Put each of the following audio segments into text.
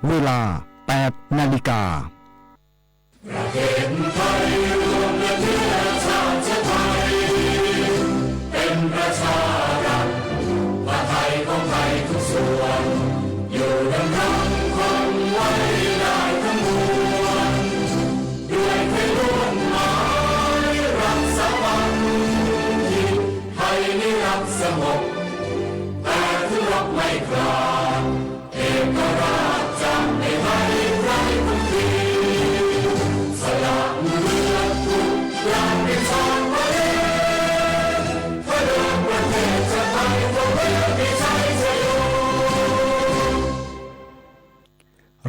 เวลา 8 นาฬิกาประเทศไทยรวมและเชื้อชาติไทยเป็นประชารัฐว่าไทยของไทยทุกส่วนอยู่ดำรงคงไว้ได้ทั้งมวลด้วยไทยร่วมหมายรักสมัครที่ไทยนิรักสงบแต่ถึงรบไม่กล้าเอกราชจำไม่ให้ใครคนดีสละเลือดทุกอย่างเป็นชาติไทยเพื่อเดินประเทศชาติไทยเพื่อมีชัยชโย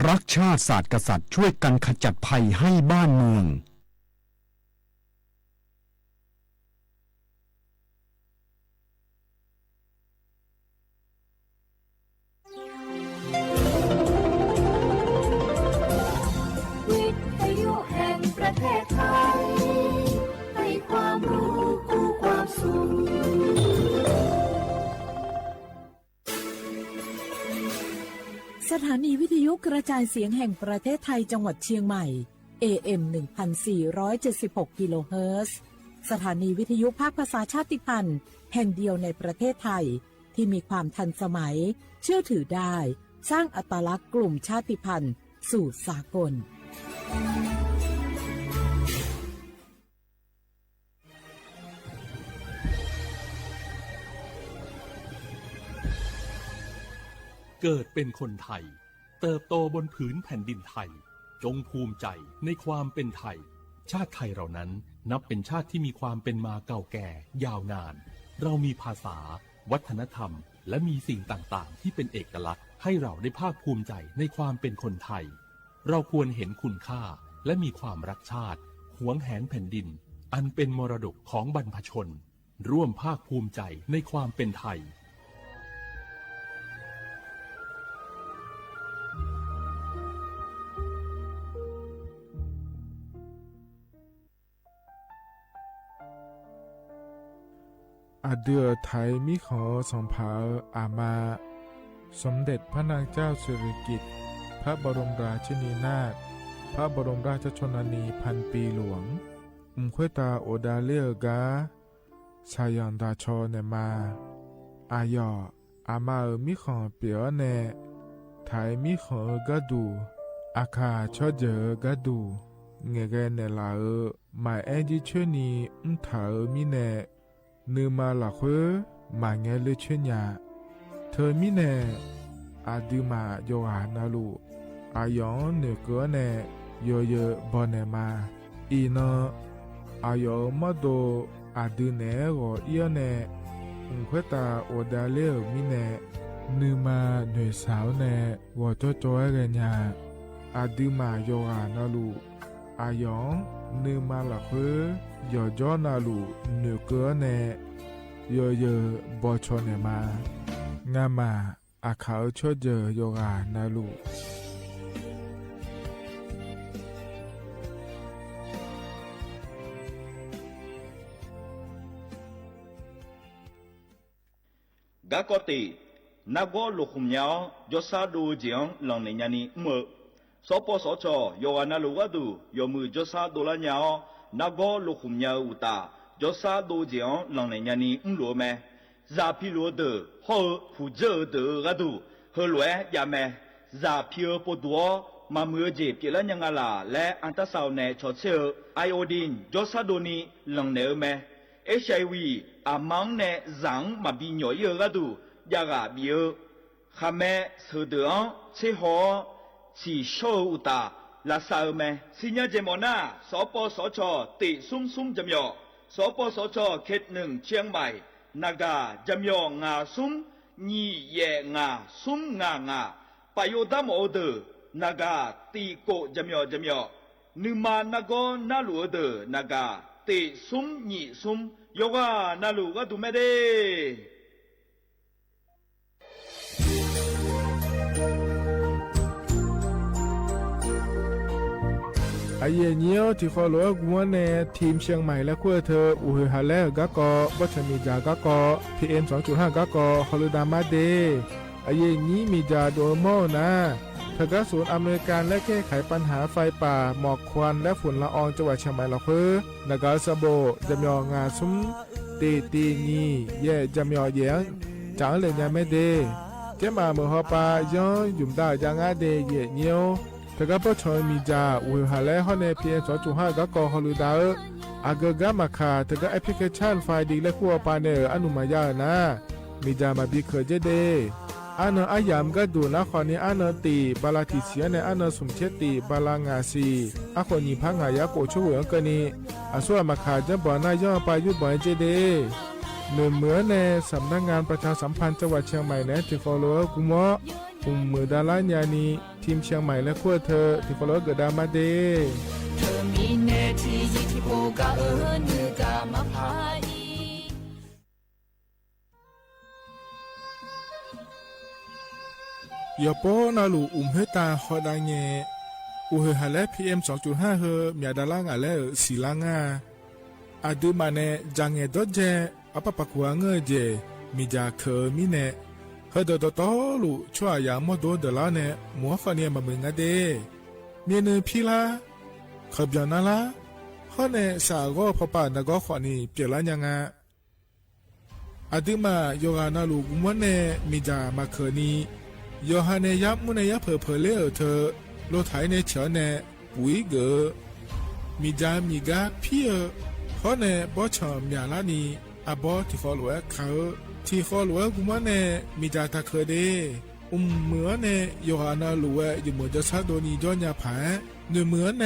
รักชาติศาสตร์กษัตริย์ช่วยกันขจัดภัยให้บ้านเมืองวิทยุแห่งประเทศไทยให้ความรู้คู่ความสุขสถานีวิทยุกระจายเสียงแห่งประเทศไทยจังหวัดเชียงใหม่ AM 1476 กิโลเฮิรตซ์สถานีวิทยุภาคภาษาชาติพันธุ์แห่งเดียวในประเทศไทยที่มีความทันสมัยเชื่อถือได้สร้างอัตลักษณ์กลุ่มชาติพันธุ์สู่สากลเกิดเป็นคนไทยเติบโตบนผืนแผ่นดินไทยจงภูมิใจในความเป็นไทยชาติไทยเรานั้นนับเป็นชาติที่มีความเป็นมาเก่าแก่ยาวนานเรามีภาษาวัฒนธรรมและมีสิ่งต่างๆที่เป็นเอกลักษณ์ให้เราได้ภาคภูมิใจในความเป็นคนไทยเราควรเห็นคุณค่าและมีความรักชาติหวงแหนแผ่นดินอันเป็นมรดกของบรรพชนร่วมภาคภูมิใจในความเป็นไทยอาเดือไทยมิขอสมภาอามาสมเด็จพระนางเจ้าสิริกิติ์พระบรมราชินีนาถพระบรมราชชนนีพันปีหลวงควยตาโอดาเลียกาชายันดาชอเนมาอายออามามิขอเปียวเนไทยมิขอกะดูอาคาชอเจอกะดูเงเกเนลาหมายแอจิชนีถามิเนนือมาหลักเฮ้มาเงเลเชญาเธอมิเนอาดูมาโยหานาลูอายองเนเกเนโยเยบอเนมาอีนอายอมาโดอาดูเนโกเอียเนควยตาโอดาเลมิเนนือมาหน่วยสาวเนวอจอจอยเรญาอาดูมาโยหานาลูอายองนือมาหลักเฮ้ยอจอนาลูเนเกเนโยเยบอชอเนมางามาอาเขาชอเจโยกานาลูกะกอตินักโกลุคุมยาวจอซาดูเจียงหลังในญานีเมื่อสปสชโยอานาลูวะดูโยมือจอซาดูละยาวนักโกลุคุมยาวอุตาจอซาดูเจียงหลังในญานีรัวแม่ซาพิโลเดอฮอผู้เจอเดอกะดูเฮลวยยาแม่ซาพิโอปดัวมาเมื่อเจ็บเกลันยังอาลาและอันตราซาวเนชอเชอไอโอดินจอซาดูนีหลังเนอแม่HIV อามังเนจังมาบิญอยกะดูยากาบิโอขะแม่สเดองเชฮอชีโชอุตาลาซาแม่สิญญาเจมอนาสปสชติซุ่มจำยอสปสชเขต1เชียงใหม่นากาจำยองาซุ่มญีเยงาซุ่มงาปะโยดามโอเดนากาตีโกจำยอนึมานาโกนาลูเดนากาติซุ่มญีซุ่มโยกานาลูกะตุเมเดไอเยเนียวที่ขอหลวงวนเนทีมเชียงใหม่และขั้วเธออุฮาเลกะกอวัชมีจากะกอ PM 2.5 กะกอฮอลดามาเดไอเยนี้มีจาโดโมนะท เธอก็ศูนย์อำนวยการและแก้ไขปัญหาไฟป่าหมอกควันและฝุ่นละอองจังหวัดเชียงใหม่ละคือนักสโบจำยองาซุ้มตีงีเย่จำยอเยียงจังเลยยังไม่เดเจ้ามาเมื่อฮอปาย้อนยุ่มดาวยังอาเดเย่เนียวเธอก็ปชอยมีจ่าอุหาและฮอในเพียง2.5ก็ก่อฮอลูดาอากกามาคาเธอก็แอปพลิเคชันไฟดีและขั้วปาเนออนุมายานะมีจ่ามาบีเคเจเดอันอายามก็ดูนะขอนี้อันตีบาลาติเสียในอันสมเชติบาลางาซีอาคนนี้พังหายาโกช่วยกันนี้อาส่วนมาขาจะบ่อนาย่อไปยุบบ่อยเจเดเหมือนในสำนักงานประชาสัมพันธ์จังหวัดเชียงใหม่และที่ฟอลโล่กุมะมือดาราญานีทีมเชียงใหม่และขั้วเธอที่ฟอลโล่เกิดดามาเดเธอมีเนทียิที่โบกาเนือกามาพายยาโปนาลูเฮตาฮอดาเงอุเฮฮาเล PM 2.5 เฮมีดาลางาเลสีลางาอาดูมาเนจังเงดเจอปะปะกัวเงเจมีจาเคมีเนเฮดดตอลูชัวยามอโดเดลาเนมัวฟาเนียมามึงาเดเมียนพีลาขบยานาลาฮอเนสาโกพปานากอขวานีเปียลายังาอาดูมาโยกานาลูกุมวันเนมีจามาเคนีโยฮานเนยับมุนเนยับเพอเลอเธอโลไทยเนเฉเนปุยเกมีจามีกาพี่ฮอเนบอชอมยาลานีอาบอที่ฟอลเวเขาที่ฟอลเวกุมันเนมีจาตาเคเดเหมือนเนโยฮานาลูเวอยู่เหมือนจะซาโดนีจอนยาผาเหมือนเน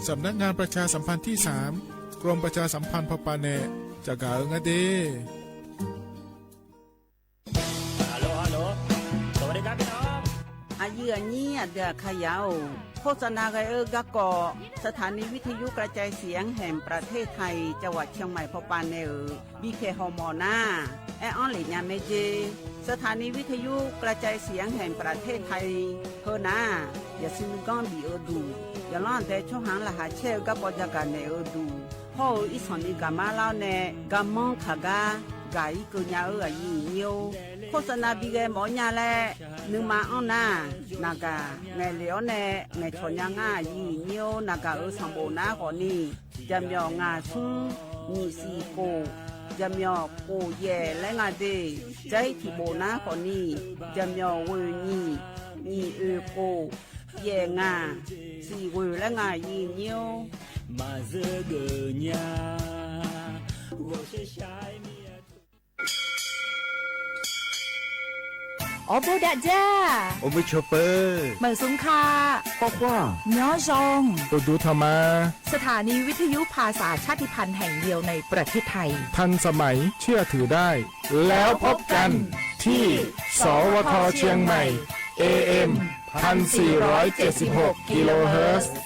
สำนักงานประชาสัมพันธ์ที่3กรมประชาสัมพันธ์พปาเนจากกาเงเดอายุอันนี้เดือขยาวโฆษณาไกกะกอสถานีวิทยุกระจายเสียงแห่งประเทศไทยจังหวัดเชียงใหม่พปานเนบีเคฮอมอนาแอออนหลิญาเมเจสถานีวิทยุกระจายเสียงแห่งประเทศไทยเฮนาอย่าซินก้อนบีดูอย่าล้อนแต่ช่วงหางละหาเชลกับปจักกันเนดูพ่ออีสอนอีกามาเล่าเนกามองขากากายกุญญาอายุเนียวโฆษณาบีเกหมอยาแลนึงมาอ้อนนานากาไงเหลียวแน่ไงชนยางายีเนียวนากาสังโบนาขอนี่จำยองาซุงมีสีโกจำยอโกเย่และงาเดใจที่โบนาขอนี่จำยอเวนี่มีโกเย่งาสีเวและงายีเนียวมาเจอเกญา我是ชายมีอบูดาจ้าโอเวชเปอร์เหมือนสุงคาปอกว่าย้อจงดูธรรมาสถานีวิทยุภาษาชาติพันธุ์แห่งเดียวในประเทศไทยทันสมัยเชื่อถือได้แล้วพบกันที่สวทเชียงใหม่ AM 1476 กิโลเฮิรตซ์ส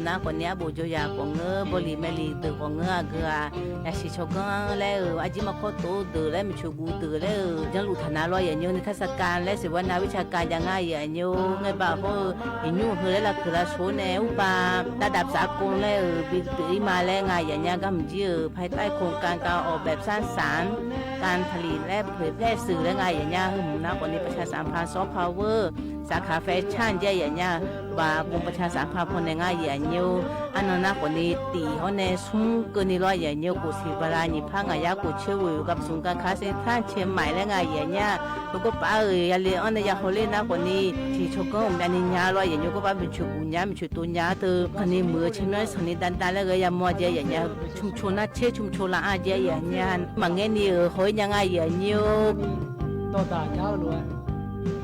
นะคนเนี้ยบูจอยากงเงอบริเมลีตือกงเงอเกืออยากชิชกงแล้วอาจิมาโคโตตือแล้วมีชูกูตือแล้วยังลุทนาลอยอย่างยูนิทรรศการและเสวนาวิชาการยังไงอย่างยูไงบ่าวก็ยินูเฮแล้วคือละโชว์แนวป่าระดับสากลแล้วปีมาแล้วไงอย่างเงี้ยก็มีภายใต้โครงการการออกแบบสร้างสรรค์การผลิตและเผยแพร่สื่อและไงอย่างเงี้ยคือหมู่นักวันนี้ประชาสัมพันธ์ซอฟต์พาวเวอร์สาขาแฟชั่นอย่างเงี้ยว่ากรมประชาสัมพันธ์คนในไงอย่างเงี้ยอันนั้นนักวันนี้ตีเขาในซุ้มกันนี่ร้อยอย่างเงี้ยกูสิบลานี่พังไงยากูเชื่อวิวกับศูนย์การค้าเซ็นทรัลเชียงใหม่และไงอย่างเงี้ยแล้วก็ป้าอย่าเลี้ยงอันนี้อย่าเขาเล่นนักวันนี้ที่ชกก็มันนี่ยาร้อยอย่างเงี้ยก็ป้าเป็นชูกุญญาเป็นชูตุญญาเธอคนนี้มือชิ้นน้อยสนิทดันแล้วก็อย่ามัวเจอย่างเงี้ยชุมชนน่าเชื่อชุมชนละอาเจอย่างเงี้ยบางเงี้ยนี่เฮ้ยยังไงอย่างเงี้ยต่อตาจ้าล้วน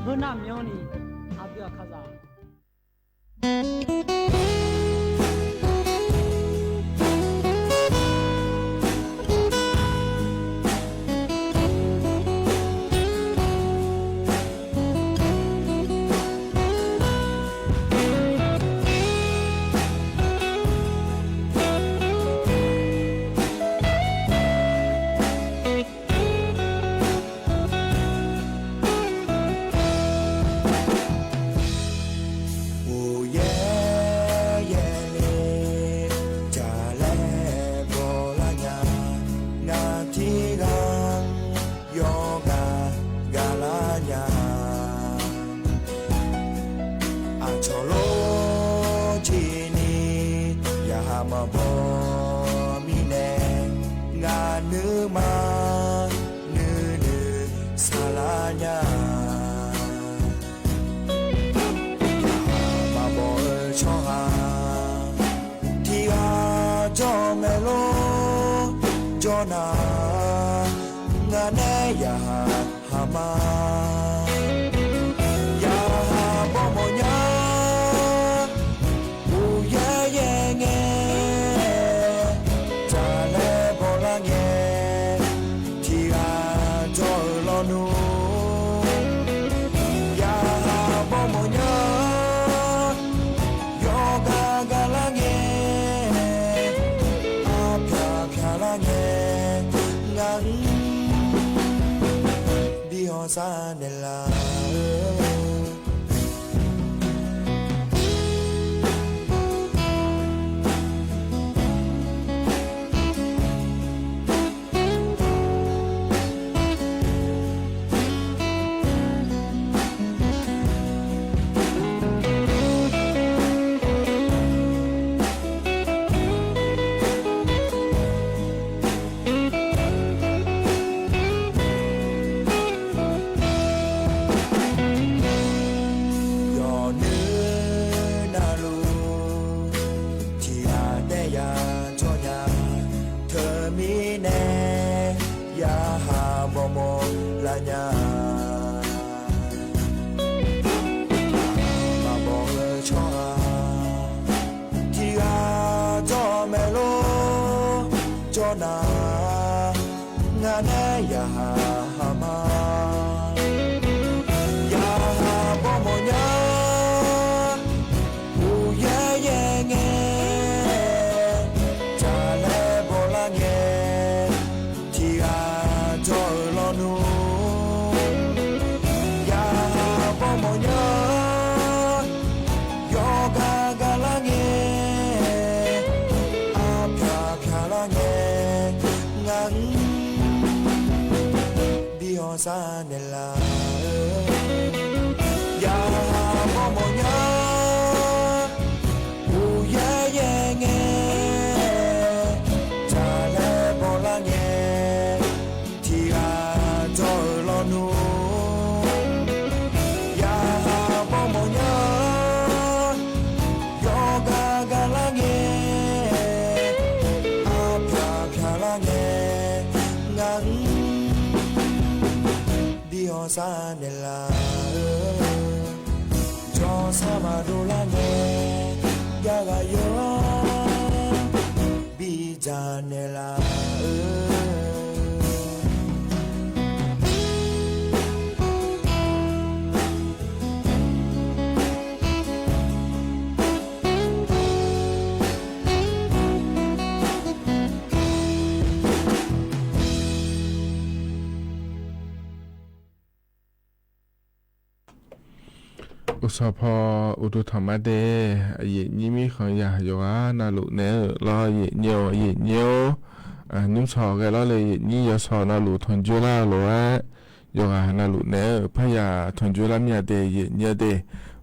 เมื่อน้ำย้อนนี่อาเบียข้าจ้า อุสพอุตุธรรมเดเยญิมิของยาโยอานาลุเนรอเยเนียวนิมสอแกรอเลยนี่ยสอนาลุทนจุลาโลอะโยอานาลุเนพยาทนจุลามียเดเยเนียเด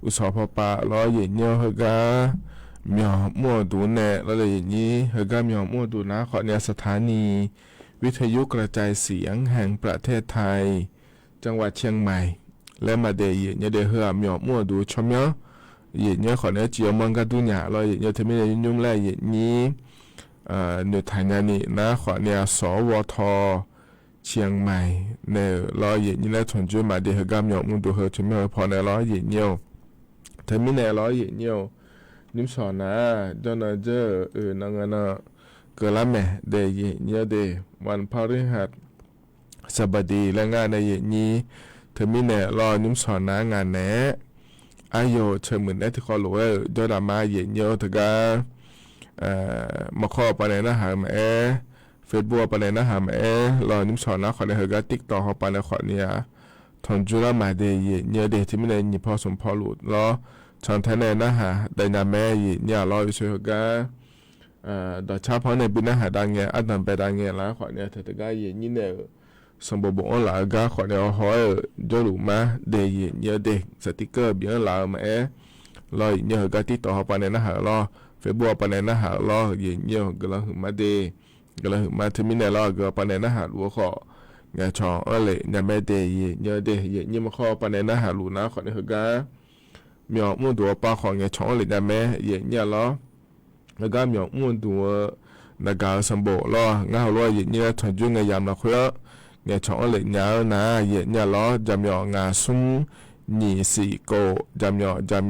อุสพปารอเยเนียวเฮกาเมียวมั่วดูเนรอเลยนี่เฮกาเมียวมั่วดูนะขอเนี่ยสถานีวิทยุกระจายเสียงแห่งประเทศไทยจังหวัดเชียงใหม่และมาเดยเนี่ยเดเฮือเมียวมั่วดูชมเนาะเนี่ยขอเนี่ยเจียวมังกะดุญญาเราเนี่ยทำให้ยุ่งแลนี้หน่วยทางานนี่นะขอเนี่ยสวทเชียงใหม่เนี่ยเราเนี่ยและถนจุมาเดเฮือเมียวมั่วดูเฮือชมเนาะพอเนี่ยเราเนี่ยทำให้เนี่ยเราเนี่ยนิ่มสอนนะจนเจอนังนะเกิดละแม่เดยเนี่ยเดวันพฤหัสบดีและงานในนี้เธอมีแน่รอนิ่มสอนนะงานแน่อายุเธอเหมือนได้ที่คอหลวงยอดมาเย็นเยอะถึงกันมาข้อไปในหน้าหาแม่เฟซบุ๊กไปในหน้าหาแม่รอนิ่มสอนนะขอในเหตุการณ์ติ๊กต่อเขาไปในขอเนี่ยทนจุลมาเดยเยอะเดที่มีในยี่พอสมพอหลุดรอชอนแทนในหน้าหาได้นาแม่เนี่ยรออยู่ช่วยกันดอกชาพอในบินหน้าหาดังเงี้ยอันนั้นไปดังเงี้ยแล้วขอเนี่ยเธอถึงกันเย็นนี่เนี่ยสมบูรณ์หลายก็ขอเนี่ยหอยจอลุมาเดย์เยอะเด็กสติกเกอร์เบี้ยหลายมารอเยอะก็ติดต่อไปในหน้าหารอเฟซบุ๊กไปในหน้าหารอเยอะก็เลยหึมาเดย์ก็เลยหึมาที่มีในรอก็ไปในหน้าหารัวของานช่องอะไรเนี่ยไม่เดย์เยอะเดย์เยอะมาข้อไปในหน้าหารูนะขอเนี่ยก็มีอมุ่งตัวปลาของงานช่องอะไรเนี่ยแม่เยอะล้อแล้วก็มีอมุ่งตัวนักการสมบูรณ์ล้องานรัวเยอะถอนจุงงานยามนักเรียนเนี่ยช่องเล็กเนี่ยนะเนี่ยล้อจำยองาซุ่มนี่สี่โกจำ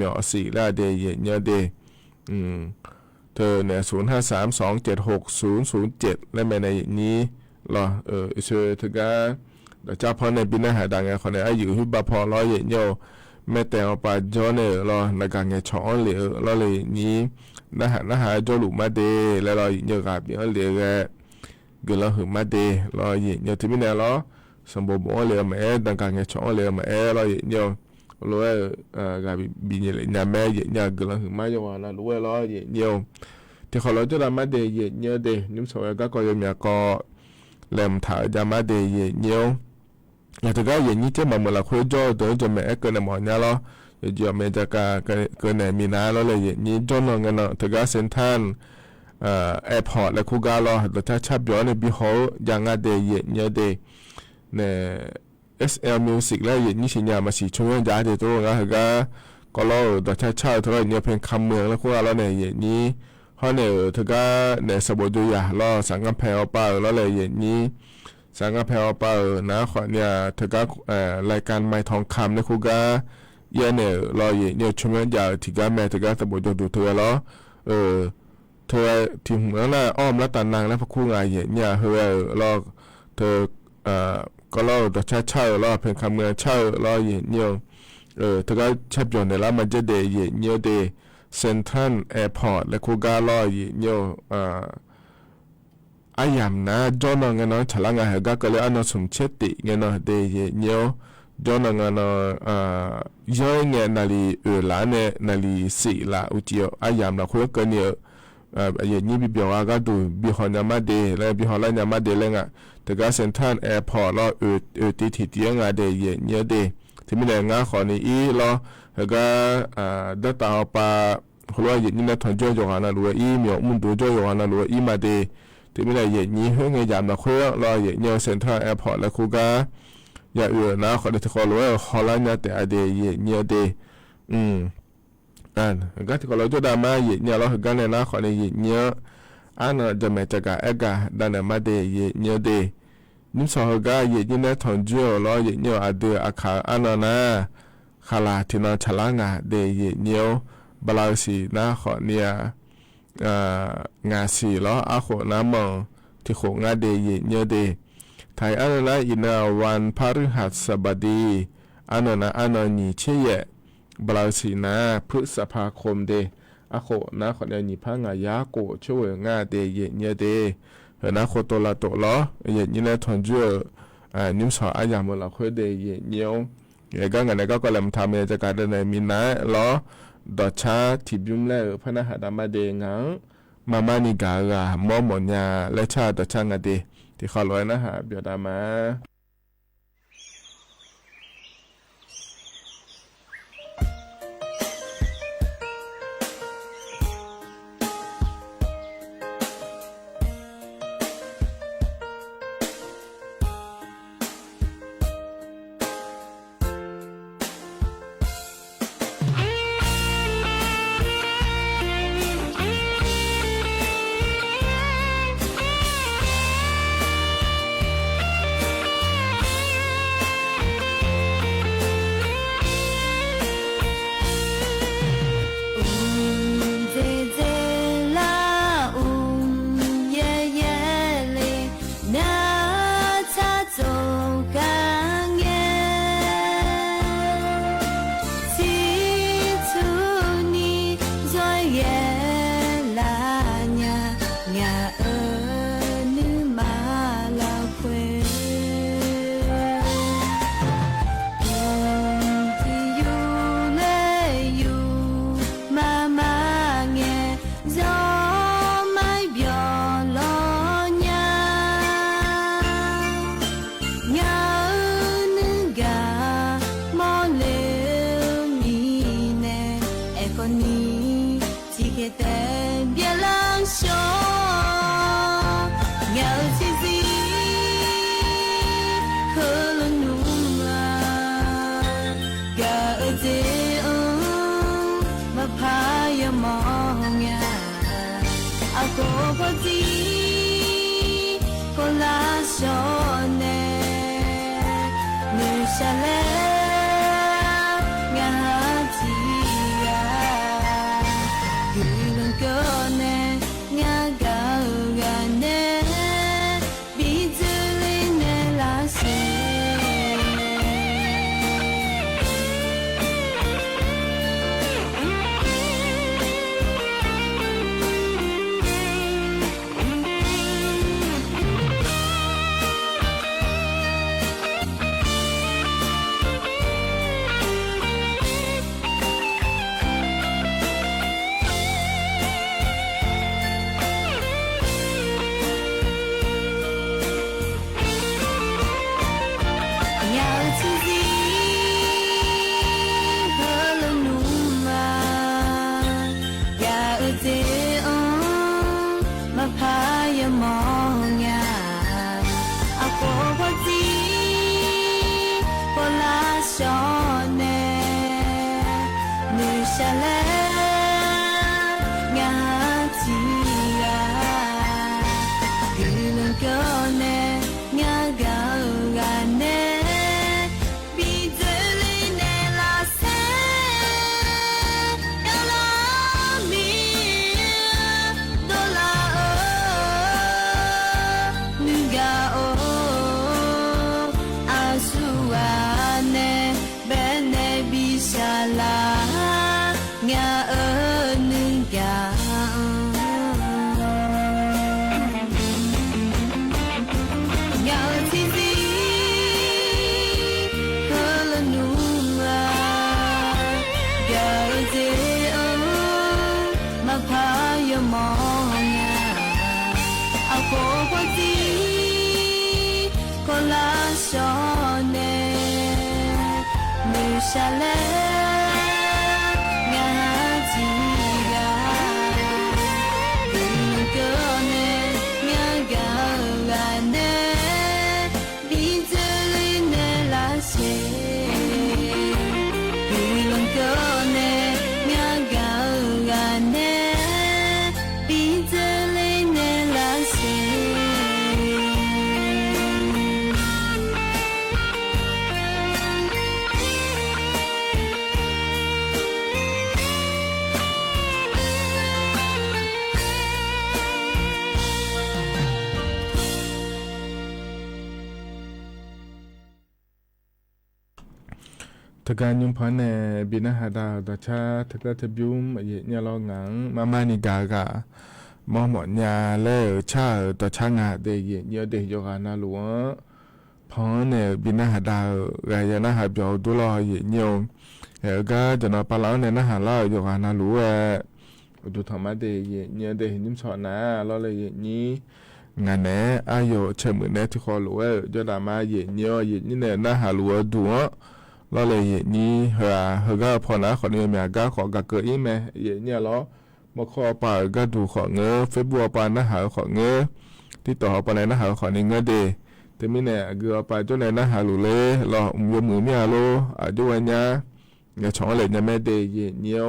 ยอสี่ละเดยเนี่ยเดเธอเนี่ย0532760007และแม่ในนี้รอเชื่อถึงกันเดี๋ยวเจ้าพ่อในบินหาดังไงคนในอายุที่บาพอร้อยเนี่ยแม่แต่เอาไปจอเนี่ยรอในการเนี่ยช่องเหลือรอเลยนี้นะหาจอลุมาเดแล้วรอเนี่ยกับเนี่ยเหลือก็เราหึมาเดรอเนี่ยที่มีเนี่ยล้อสมบูรณ์เลยมาดังการเงี้ยช่องเลยมารอเนี่ยรู้ว่ากับบินเนี่ยแม่เนี่ยก็เราหึมาอยู่ว่านะรู้ว่าล้อเนี่ยที่เขาเราจะทำมาเดเนี่ยเดนิ่มสวยก็ยังมีก็เล่มถ่ายจะมาเดเนี่ยอย่างที่ก็อย่างนี้จะมาเมื่อเราคุยจ่อตัวจะแม่ก็เนี่ยหมอเนี่ยล้อจะแม่จะก็เนี่ยมีน้าแล้วเลยนี่จนเราเงี้ยเนาะที่ก็เซ็นทรัลแอร์พอร์ตและคูการ์เราถ้าชับย้อนในบิโฮยังงาเดย์เนี่ยเดย์เนี่ย SL Music แล้วอย่างนี้สิญญามาสิช่วยย้ายเดี๋ยวตัวงั้นก็เราเราถ้าเช่าเท่าไรเนี่ยเพียงคำเมืองแล้วคูการ์เราเนี่ยอย่างนี้เขาเนี่ยถ้าก็เนี่ยสบู่ดูยาเราสังกัดแพลวเปล่าแล้วเลยอย่างนี้สังกัดแพลวเปล่านะขอเนี่ยถ้าก็รายการไม้ทองคำในคูการ์เนี่ยเราเนี่ยช่วยย้ายที่ก็แม่ถ้าก็สบู่ดูเธอแล้วเธอที่หัวหน้าอ้อมและตานางและพระคู่งานเนี่ยเธอเราเธอก็เราตัวเช่าเราเพียงคำเงินเช่าเราเนี่ยเธอก็ชับยนในแล้วมันจะเดย์เนี่ยเดย์เซ็นทรัลแอร์พอร์ตและคูการ์เราเนี่ยอายามนะจอนงานฉลางงานก็เลยอันนั้นสมเชติเงินเดย์เนี่ยจอนงานย้อยเงินนาลีหลานเนี่ยนาลีสี่ละอุจิโออายามนะคุยกันเนี่ยอย่างนี้บิวก็ดูบิฮอนยามาเดและบิฮอนไลน์ยามาเดเลยอ่ะแต่ก็เซ็นทรัลแอร์พอร์ตแล้วติดที่เตียงอ่ะเดย์เนี่ยเดย์ที่มีแรงงานขอนี้แล้วก็ดัตตาเอาไปคนว่าอย่างนี้นะทอนจ่อยอยู่หันนะรู้ว่ามีมุนดูจ่อยอยู่หันนะรู้ว่ามาเดย์ที่มีแรงอย่างนี้เฮ้ยไงยามนะคุยแล้วอย่างนี้เซ็นทรัลแอร์พอร์ตแล้วคุก็อย่านะขอได้ที่ขอรู้ว่าฮอลแลนด์เนี่ยแต่เดย์เนี่ยเดย์ก็ที่เราจะได้มาเนี่ยเราเห็นกันเลยนะขอในเนี่ยอันนั้นจะไม่จะกับเอกาดันเนี่ยมาเดย์เนี่ยเดย์นิ่มสองก็เนี่ยเนี่ยทอนจูเราเนี่ยอาเดอาคาอันนั้นนะขลาที่นั่งฉลางาเดย์เนี่ยบลาสีนะขอเนี่ยงาสีแล้วอาขอน้ำมันที่ของงาเดย์เนี่ยเดย์ไทยอันนั้นอินาวันพฤหัสบดีอันนั้นนี่เชี่ยบลาสีนะพฤษภาคมเดอะโคนะขอเนี่ยนี่พังยาโกช่วยงาเดเนี่ยเดนะโคโตลาโตล้อเนี่ยนี่นะทอนจูนิ่มสออายามละคุยเดเนี่ย也刚刚那个ลำทำเนี่ยจะการเดินมีนะล้อดอชาทิบุมแล้วพนักหัดมาเดงังมามานิกากามอมอนยาและชาดอชางาเดที่เขาลอยนะฮะเบียดามา ทการยุมพันเนบินาหาดาวดาชาทกทบิวมเยญลองังมานิกากามอหมอนยาเลชาตชางาเดเยเยเดโยกานาหลวงพ พอเนี่ยบินหน้าหาดาวไงยันหน้าหาเบียวดูรอเยี่ยงก็จะนอนปลาเนี่ยหน้าหาเล่าอยู่กันนะรู้ว่าดูธรรมะเดียเนี่ยเดียนิ่มสอนนะเราเลยนี้งานเนี่ยอายุเชื่อมือเนี่ยที่เขารู้ว่าจะดามาเยี่ยนี่เนี่ยหน้าหารู้ดูเราเลยนี้เฮก็พอนะขอเนี่ยแม่ก็ขอกะเกิดอีแม่เนี่ยล้อมาขอป่าก็ดูขอเงื้อเฟซบุ๊กป่าหน้าหาขอเงื้อที่ต่อไปเลยหน้าหาขอเนี่ยเงื้อเดแต่ไม่เนี่ยเกือบไปจนในหน้าหารู้เลยรอมือเมียโลดูวันเนี้ยเนี่ยช่องเลยเนี่ยแม่เดย์เนี่ย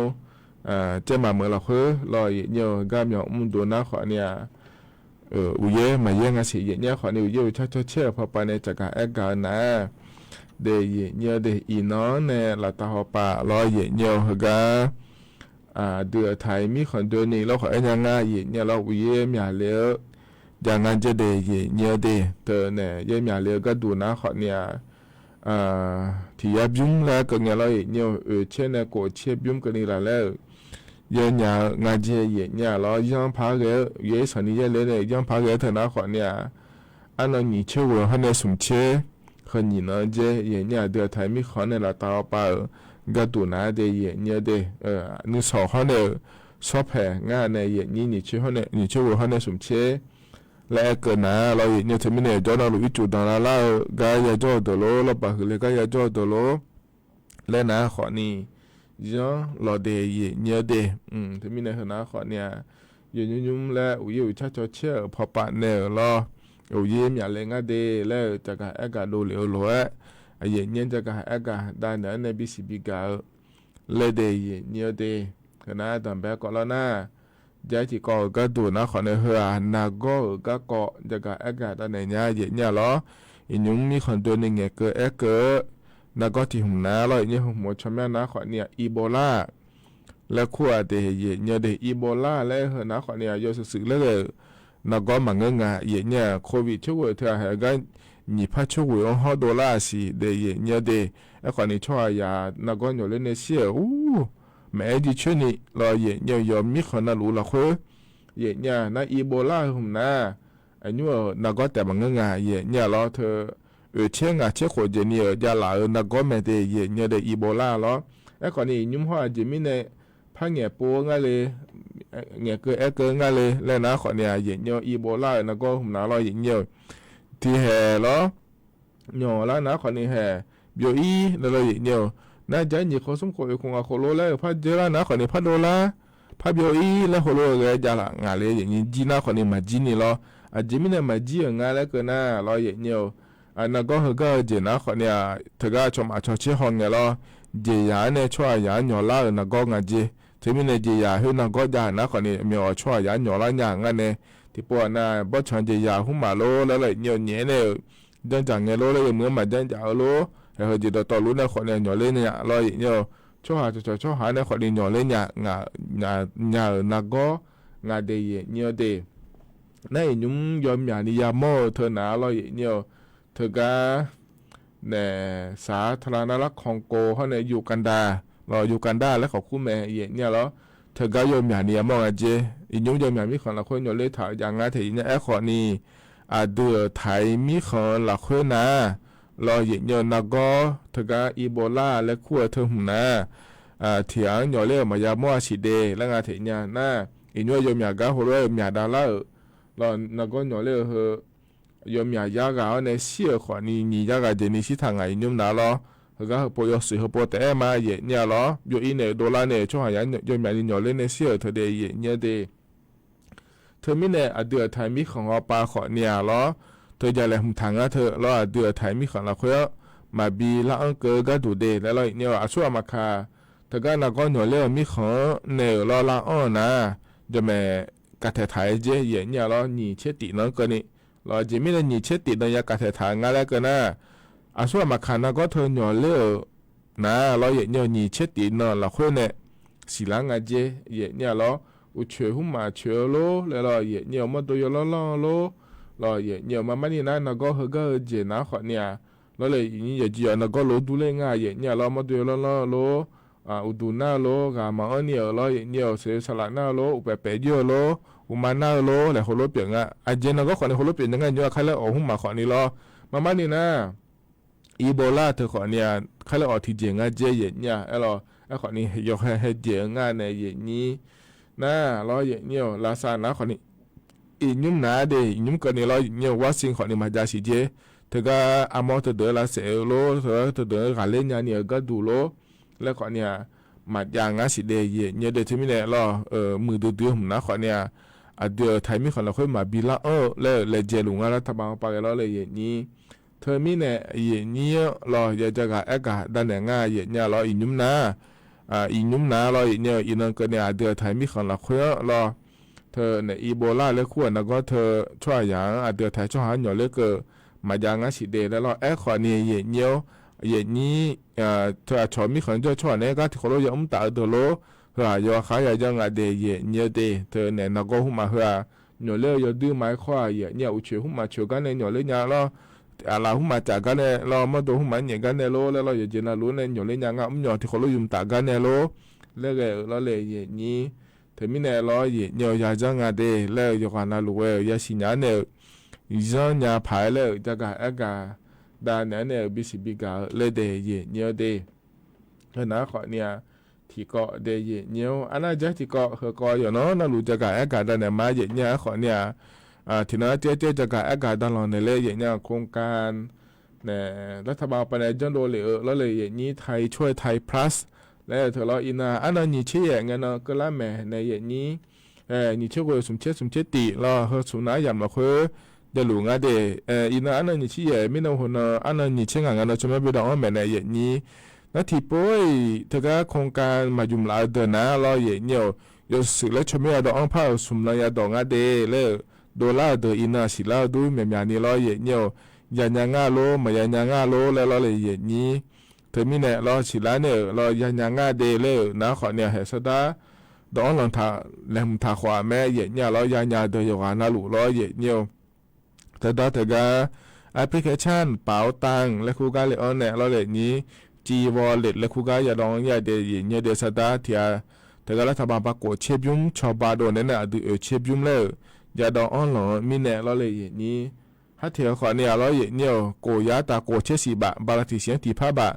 เจ้ามาเมื่อเราคือรอเนี่ยก็มีมุนดูหน้าขอเนี่ยอุเย่มาเย่งอาศัยเนี่ยขอเนี่ยอุเย่ชัดเชื่อพอไปในจักรแอกานะเดย์เนี่ยเดย์อีน้องเนี่ยเราตาหัวป่ารอเนี่ยก็เดือไทยมีคนเดือนนี้เราขอยังไงเนี่ยเราอุเย่มีอะไรอย่างนั้นจะเดย์เนี่ยเดย์เธอเนี่ยยังมีอะไรก็ดูหน้าขอเนี่ยที่ยับยุ่งแล้วก็เนี่ยเราเนี่ยเช่นเนี่ยกูเชี่ยยุ่งกันนี่ละแล้วยังงานเจียเนี่ยเรายังพาเกยยังสนิทเลยเนี่ยยังพาเกยเธอหน้าขอเนี่ยอันนั้น你去我和那什么去和你呢这也เนี่ยเดือดไทยมีคนเนี่ยเราตาไปก็ดูหน้าเดย์เนี่ยเด你สองคนเนี่ยชอบแพ้งานเนี่ย你去和那你去我和那什么去และเกิดนะเราเนี่ยจะไม่เนี่ยจอเราวิจุดนะแล้วก็ยาจอตัวโลเราปะคือเลยก็ยาจอตัวโลและนะขอนี่ย้อนเราเดย์เนี่ยเดจะไม่เนี่ยนะขอเนี่ยยุ่งแล้วอยู่ชัดเชื่อพอปะเนี่ยเรายิ้มอย่างเล่นก็เดย์แล้วจะก็เอกาดูเหลวหลวยเนี่ยจะก็เอกาได้เนี่ยในบิสิบิกาเลยเดย์เนี่ยเดย์ขณะตอนแบบก็แล้วนะใจที่ก็ดูนะขอในเฮือนาก็จะก็อากาศในเนี่ยล้ออีนุ่มมีคนตัวหนึ่งเกิดนาก็ที่หุ่นนะเราเนี่ยหัวชมนะขอเนี่ยอีโบลาและขั้วเดียเนี่ยเดอีโบลาและเฮือนะขอเนี่ยยศสื่อเลยนาก็มันเงาเนี่ยโควิดช่วยเธอให้กันนี่พัชช่วย$100สิเดียเนี่ยเดไอ้คนนี้ช่วยยานาก็อยู่เล่นในเสียแม้ดิฉันนี่เราเนี่ยยอมมีคนน่ารู้ละคือเนี่ยนะอีโบลาหุ่นนะอันนี้นาก็แต่มันง่ายเนี่ยเราเธอเชื่อหัวเจนี่จะหลายนาก็ไม่ได้เนี่ยได้อีโบลาแล้วไอ้คนนี้ยุ่งหัวจะมีในพังเงียปูง่ายเลยเงียเกิดง่ายเลยแล้วนะคนเนี่ยเนี่ยอีโบลานาก็หุ่นนะเราเนี่ยที่แห่แล้วเนี่ยแล้วนะคนนี้แห่เบียวอีแล้วเราเนี่ยน่าจะยิ่งเขาสมควรคงเอาโคโลแล้วพัดเจรานะคนนี้พัดโดละพัดเบียวอีแล้วโคโลเลยจะละงานเลยอย่างนี้จีน่าคนนี้มาจีนี่ล้อจีมิเนี่ยมาจีงานแล้วก็น่าเราอย่างเดียวนั่นก็คือก็จีน่าคนนี้ถึงก็ชมอาชอบเชี่ยห้องเนี่ยล้อจียาเนี่ยช่วยยาหน่อละนั่นก็งานจีถึงมิเนี่ยจียาเฮนั่นก็ยานะคนนี้มีอาช่วยยาหน่อละอย่างงั้นเนี่ยที่ปวดน่ะบ่ชวนจียาหุ่มมาโลแล้วเลยเนี่ยเนี่ยจังจังเนี่ยโลเลยเหมือนมาจังจังโลแล้วจีต่อรู้นะคนเนี่ยหน่อเล่นเนี่ยเราเนี่ยช่วยหาเนี่ยคนเนี่ยหน่อเล่นเนี่ยนักก็งาเดียเนี่ยเดนั่นยุ่งยอมอย่างนี้ยามอเธอหนาเราเนี่ยเธอก็เนี่ยสาธารณรัฐคองโกเขาเนี่ยอยู่กันดาเราอยู่กันดาแล้วเขาคู่แม่เนี่ยแล้วเธอก็ยอมอย่างนี้ยามอเจยุ่งยอมอย่างมีคนละคนหน่อเล่นถ่ายอย่างงั้นเธอเนี่ยไอ้คนนี้เดือไทยมีคนละคนนะเราเนี่ยนักก็เธอก็อีโบลาและขั้วเธอหุ่นนะเถียงหน่อเล่มายามอสิเดแล้วงานเถียงเนี่ยนะอีน้อยยอมอย่างก็หัวเราะอย่างดาราเรานักก็หน่อเล่เหอยอมอย่างยากเอาในเสียขวานี่ยากเจนี่สิทางไงยุ่งนะเราก็พอยสื่อพอแต่มาเนี่ยเราอยู่อีเนี่ย$เนี่ยช่วยอย่างยอมอย่างนี่หน่อเล่ในเสียเธอเดยเนี่ยเดเธอไม่เนี่ยเดือดไทยมีของเราปลาขอเนี่ยเราเธอจะอะไรหุ่นทางเธอเราเดือดไทยมีของเราเขามาบีละอังเกอก็ดูเดแล้วเราเนี่ยช่วยมาคาเธอก็นักก็หน่อเล่มีของเนี่ยเราละอ้อนะจะแม่กาเทไทยเจเนี่ยเราหนีเชตินั่นก็นี่เราจะไม่ได้หนีเชตินั่นยากาเทไทยงั้นแล้วก็นะช่วยมาคานักก็เธอหน่อเล่นะเราเนี่ยหนีเชตินั่นเราคนเนี่ยสิลังเจเนี่ยเราอุเชื่อหุ่มมาเชื่อโลแล้วเราเนี่ยมาตัวยล้อโลเราเนี่ยมาไม่นี่นะนักก็เฮก็เจนะขอเนี่ยเราเลยนี่จะนักก็โลดูเลยง่ายเนี่ยเรามาตัวยล้อโลอุดูน่าโลกามาเนี่ยเราเนี่ยเสียสละน่าโลอุปเปเยโลอุมาน่าโลแล้วเขาโลเปลี่ยนเจนักก็ขอในเขาโลเปลี่ยนยังไงเนี่ยใครแล้วหุ่มมาขอนี่เรา มาม่านี่นะอีโบลาเธอขอเนี่ยเขาเลยออกที่เจียงอ่ะเจียเนี่ยไอ้เราไอ้ขอนี่ยกให้เจียงอ่ะในเย็นนี้นะรอเย็นเนี่ยลาซานะขอนี่อีนุ่มหนาเดอีนุ่มกันนี่รอเนี่ยว่าสิ่งขอนี่มาจากสิเจเธอก็อามอเธอเดือดละเสียโลเธอเดือดการเล่นเนี่ยก็ดูโลแล้วขอเนี่ยมาอย่างงั้นสิเดยเนี่ยเดที่มีเนี่ยรอมือดื้อๆผมนะขอเนี่ยเดือไทยมีคนเราค่อยมาบิลาแล้วเจลุงอ่ะรัฐบาลไปแล้วเลยเย็นนี้เธอมีเนี่ยเย็นนี้รอจะจะกับกาด้านเนี่ยง่ายเย็นเนี่ยรออีนุ่มนะอีนุ่มนะรอเนี่ยอีนั่นก็เนี่ยเดือไทยมีคนเราค่อยรอเธอเนี่ยอีโบลาแล้วควรแล้วก็เธอช่วยอย่างเดือไทยช่วยหาหน่อยเลยก็มาอย่างงั้นสิเดแล้วรอขอเนี่ยเย็นเนี่ยเย็นนี้เธอชอบมีคนจะช่วยเนี่ยก็ที่เขาเราจะตาเดือดโลเฮ้ยยอขายยังเดยเนี่ยเดเธอเนี่ยนักก็หุ่มมาเฮ้ยหน่อยเลยยอดื้อไม้ข้อเนี่ยอุเชื่อหุ่มมาเชื่อกันเนี่ยหน่อยเลยเนี่ยรออะไรหุ่มมาจากกันเนี่ยเรามาดูหุ่มมาเนี่ยกันเนี่ยโลแล้วเราอย่าเจนารู้เนี่ยหน่อยเลยเนี่ยงั้นหน่อยที่เขาเรายุ่มตากันเนี่ยโลแล้วก็เราเลยนี่เธอมีเนี่ยเราเนี่ยอยากจะงานเดแล้วอยากนารู้อยากสิญญาเนี่ยย้อนเนี่ยภายแล้วจะก็ด้านเนี่ยบิสิบิกาเลยเดเนี่ยเดเฮ้ยนะขอเนี่ยที่เกาะเดยเนี่ยอันนั้นจะที่เกาะเขาก็อยู่เนาะนั่นรู้จะกับอากาศด้านเนี่ยมาเนี่ยขอเนี่ยที่นั่นเจ๊จะกับอากาศด้านหลังเนี่ยเนี่ยโครงการเนี่ยรัฐบาลไปในจนโดเลยแล้วเลยนี่ไทยช่วยไทย plus แล้วเธอเราอินาอันนั้นนี่เชี่ยเงี้ยเนาะก็ละแม่ในนี่นี่เชื่อว่าสมเชื่อตีเราเขาสุนัขยามเราคือเดี๋ยวหลวงอ่ะเดอินาอันนั้นนี่เชี่ยไม่น้องคนอันนั้นนี่เชื่องานเราจะไม่ไปดองแม่ในนี่那ที่ป่วยเธอก็โครงการมาจุ่มลาเดินนะรอเย็นเนี่ย有时咧出面到安排什么呀到我哋咧$的อินาสิลาดูแม่ๆนี่รอเย็นเนี่ยยันยังโลมายันยังโลแล้วรอเลยเย็นนี้เธอมีเนี่ยรอสิลาเนี่ยรอยันยังเดเลยนะขอเนี่ยเหตุดาดอนหลังทาแลมทาขวาแม่เย็นเนี่ยรอยันยังเดอยู่กันนะลูกรอเย็นเนี่ยแต่ดาเธอก็แอปพลิเคชันเป๋าตังและคู่กันเลยอันเนี่ยรอเลยนี้จีวอลเล็ตและคู่กันอย่าลองอย่าเดย์เนี่ยเดสดาที่แต่ก็รัฐบาลปากโกเชฟยุ่มชาวบ้านโดนเนี่ยดูเชฟยุ่มเลยอย่าดองอ่อนหลงมีเนี่ยเราเลยนี้ฮัทเทียขอเนี่ยเราเนี่ยโกยาตาโกเชสีบะบาลติเสียงตีผ้าบะ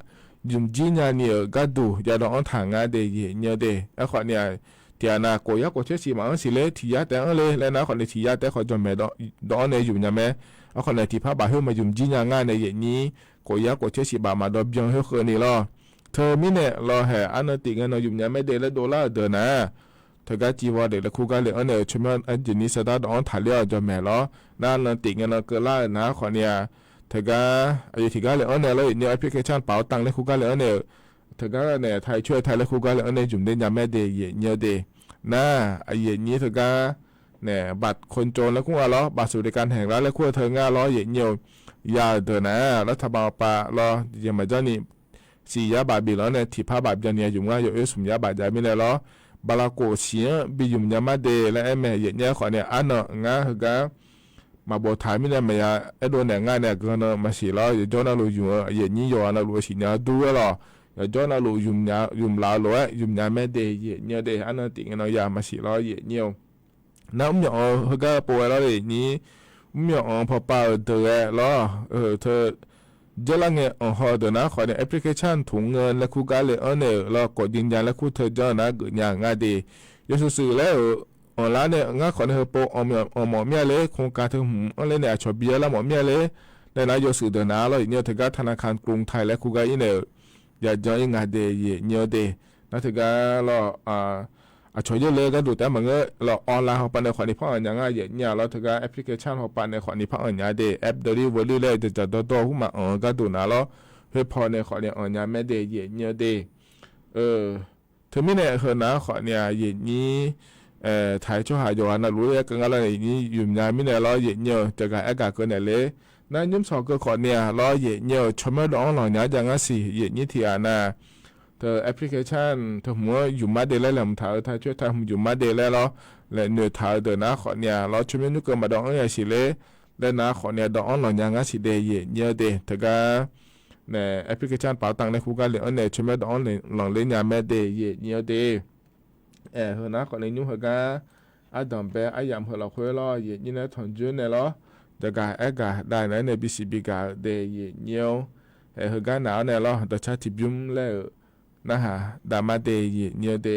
ยุ่มจีน่าเนี่ยก็ดูอย่าดองอ่อนทางงานเดย์เนี่ยเดย์ไอ้ขอเนี่ยเทียนาโกยาโกเชสีมาอันสิเลยที่ยาแต่อันเลยแล้วนะขอเนี่ยที่ยาแต่ขอจนแม่ดองเนี่ยยุ่มยังแม่ไอ้ขอเนี่ยที่ผ้าบะเฮ้ยมายุ่มจีน่างานในนี้โกยาโกเชสีบะมาดอบยังเฮ้ยคืนนี้ล่ะเธอมีเนี่ยรอแห่อันนั้นติงเงินอยู่เนี่ยไม่ได้ละ$เดินนะเธอก็จีวอเด็กละคู่กันเลยอันเนี่ยช่วยอันจีนี้สตาร์ดออนถ่ายเลี้ยจะแม่ล้อนั่นนั่นติงเงินเกินละนะขอเนี่ยเธอก็ไอ้ที่ก็เลยอันเนี่ยเลยเนี่ยแอปพลิเคชันเป๋าตังค์ละคู่กันเลยอันเนี่ยเธอก็เนี่ยไทยช่วยไทยละคู่กันเลยอันเนี่ยจุ่มเดินยามแม่เดียเนี่ยเดียนะไอ้นี้เธอก็เนี่ยบัตรคนจนละคู่อ่ะล้อบัตรสวัสดิการแห่งรัฐละคู่เธอง่าล้อเนี่ยยาเดินนะรัฐบาลปะล้อยังไม่เจ้านี่สี่ยาบาบิลเนี่ยที่พาบาบยันเนี่ยอยู่ว่าอยู่สมยาบาจามิเลยล้อบาลาโกเสียบิยุมยามาเดและแม่เย็นเนี่ยขอเนี่ยอันเนาะง่าฮกามาบอถ่ายมิเลยไม่ยาโดนเนี่ยง่ายเนี่ยก็เนาะมาสิล้ออยู่จอนาลูอยู่เย็นนี้อยู่อันนาลูสิเนี่ยดูล้ออยู่จอนาลูยุมยายุมลาล้อยุมยาแม่เดเย็นเนี่ยเดอันนั้นติงเนาะยามาสิล้อเย็นเนี่ยน้ำเนี่ยฮกาป่วยแล้วเลยนี้เนี่ยพอป่าเดอล้อเธอเจลังเงอหอเดนะขอเนี่ยแอปพลิเคชันถุงเงินและคู่กันเลยอันเนี่ยเรากดยืนยันและคู่เธอเจ้านะเกิดอย่างง่ายดียศสื่อแล้วออนไลน์เนี่ยง่ายขอเนี่ยโปรอหมอเมียเลยโครงการเธออันเลยเนี่ยชอบเบียร์แล้วหมอเมียเลยในนั้นยศสื่อเดนะเราเนี่ยเธอก็ธนาคารกรุงไทยและคู่กันอีเนี่ยอยากจะยังง่ายดีเนี่ยดีนะเธอก็เราช่วยเยอะเลยก็ดูแต่เหมือนก็เราออนไลน์เขาปั่นในขวานี้พังอย่างง่ายเนี่ยเราถือว่าแอปพลิเคชันเขาปั่นในขวานี้พังอย่างเดย์แอปเดลิเวอรี่เลยจะโตขึ้นมาก็ดูนะเราเพื่อพอในขวานี้อย่างไม่เดย์เนี่ยเดย์เธอไม่เนี่ยคือนะขวานี้อย่างนี้ถ่ายช่วยหาอยู่นะรู้เลยกันอะไรอย่างนี้อยู่อย่างไม่เนี่ยเราเนี่ยจะการอากาศเกินไหนเลยนั่นยุ่งสองก็ขวานี้เราเนี่ยชมว่าออนไลน์อย่างงั้นสิอย่างนี้ที่นะเธอแอปพลิเคชันเธอหัวอยู่มาเดลแล้วผมถ่ายถ้าช่วยทำอยู่มาเดลแล้วและเนื้อถ่ายเดินนะขอเนี่ยเราช่วยนึกกันมาดองอะไรสิเลยและนะขอเนี่ยดองหลังยังงั้นสิเดย์เยอะเดย์เธอก็เนี่ยแอปพลิเคชันเป๋าตังค์ในคู่กันเลยอันเนี่ยช่วยดองหลังเล่นยาแม่เดย์เยอะเดย์เฮนะขอเนี่ยยุ่งเหรอกันอาดัมเปอายามเหรอคุยล้อเยอะนี่นะถอนจุนเนี่ยล้อ จะกาเอกาได้ไหนในบิสิบิกาเดยเนียวเหตุการณ์หนาวเนี่ยเราตัวชาติบิมแล้วนะฮะดามาเดยเนียวเด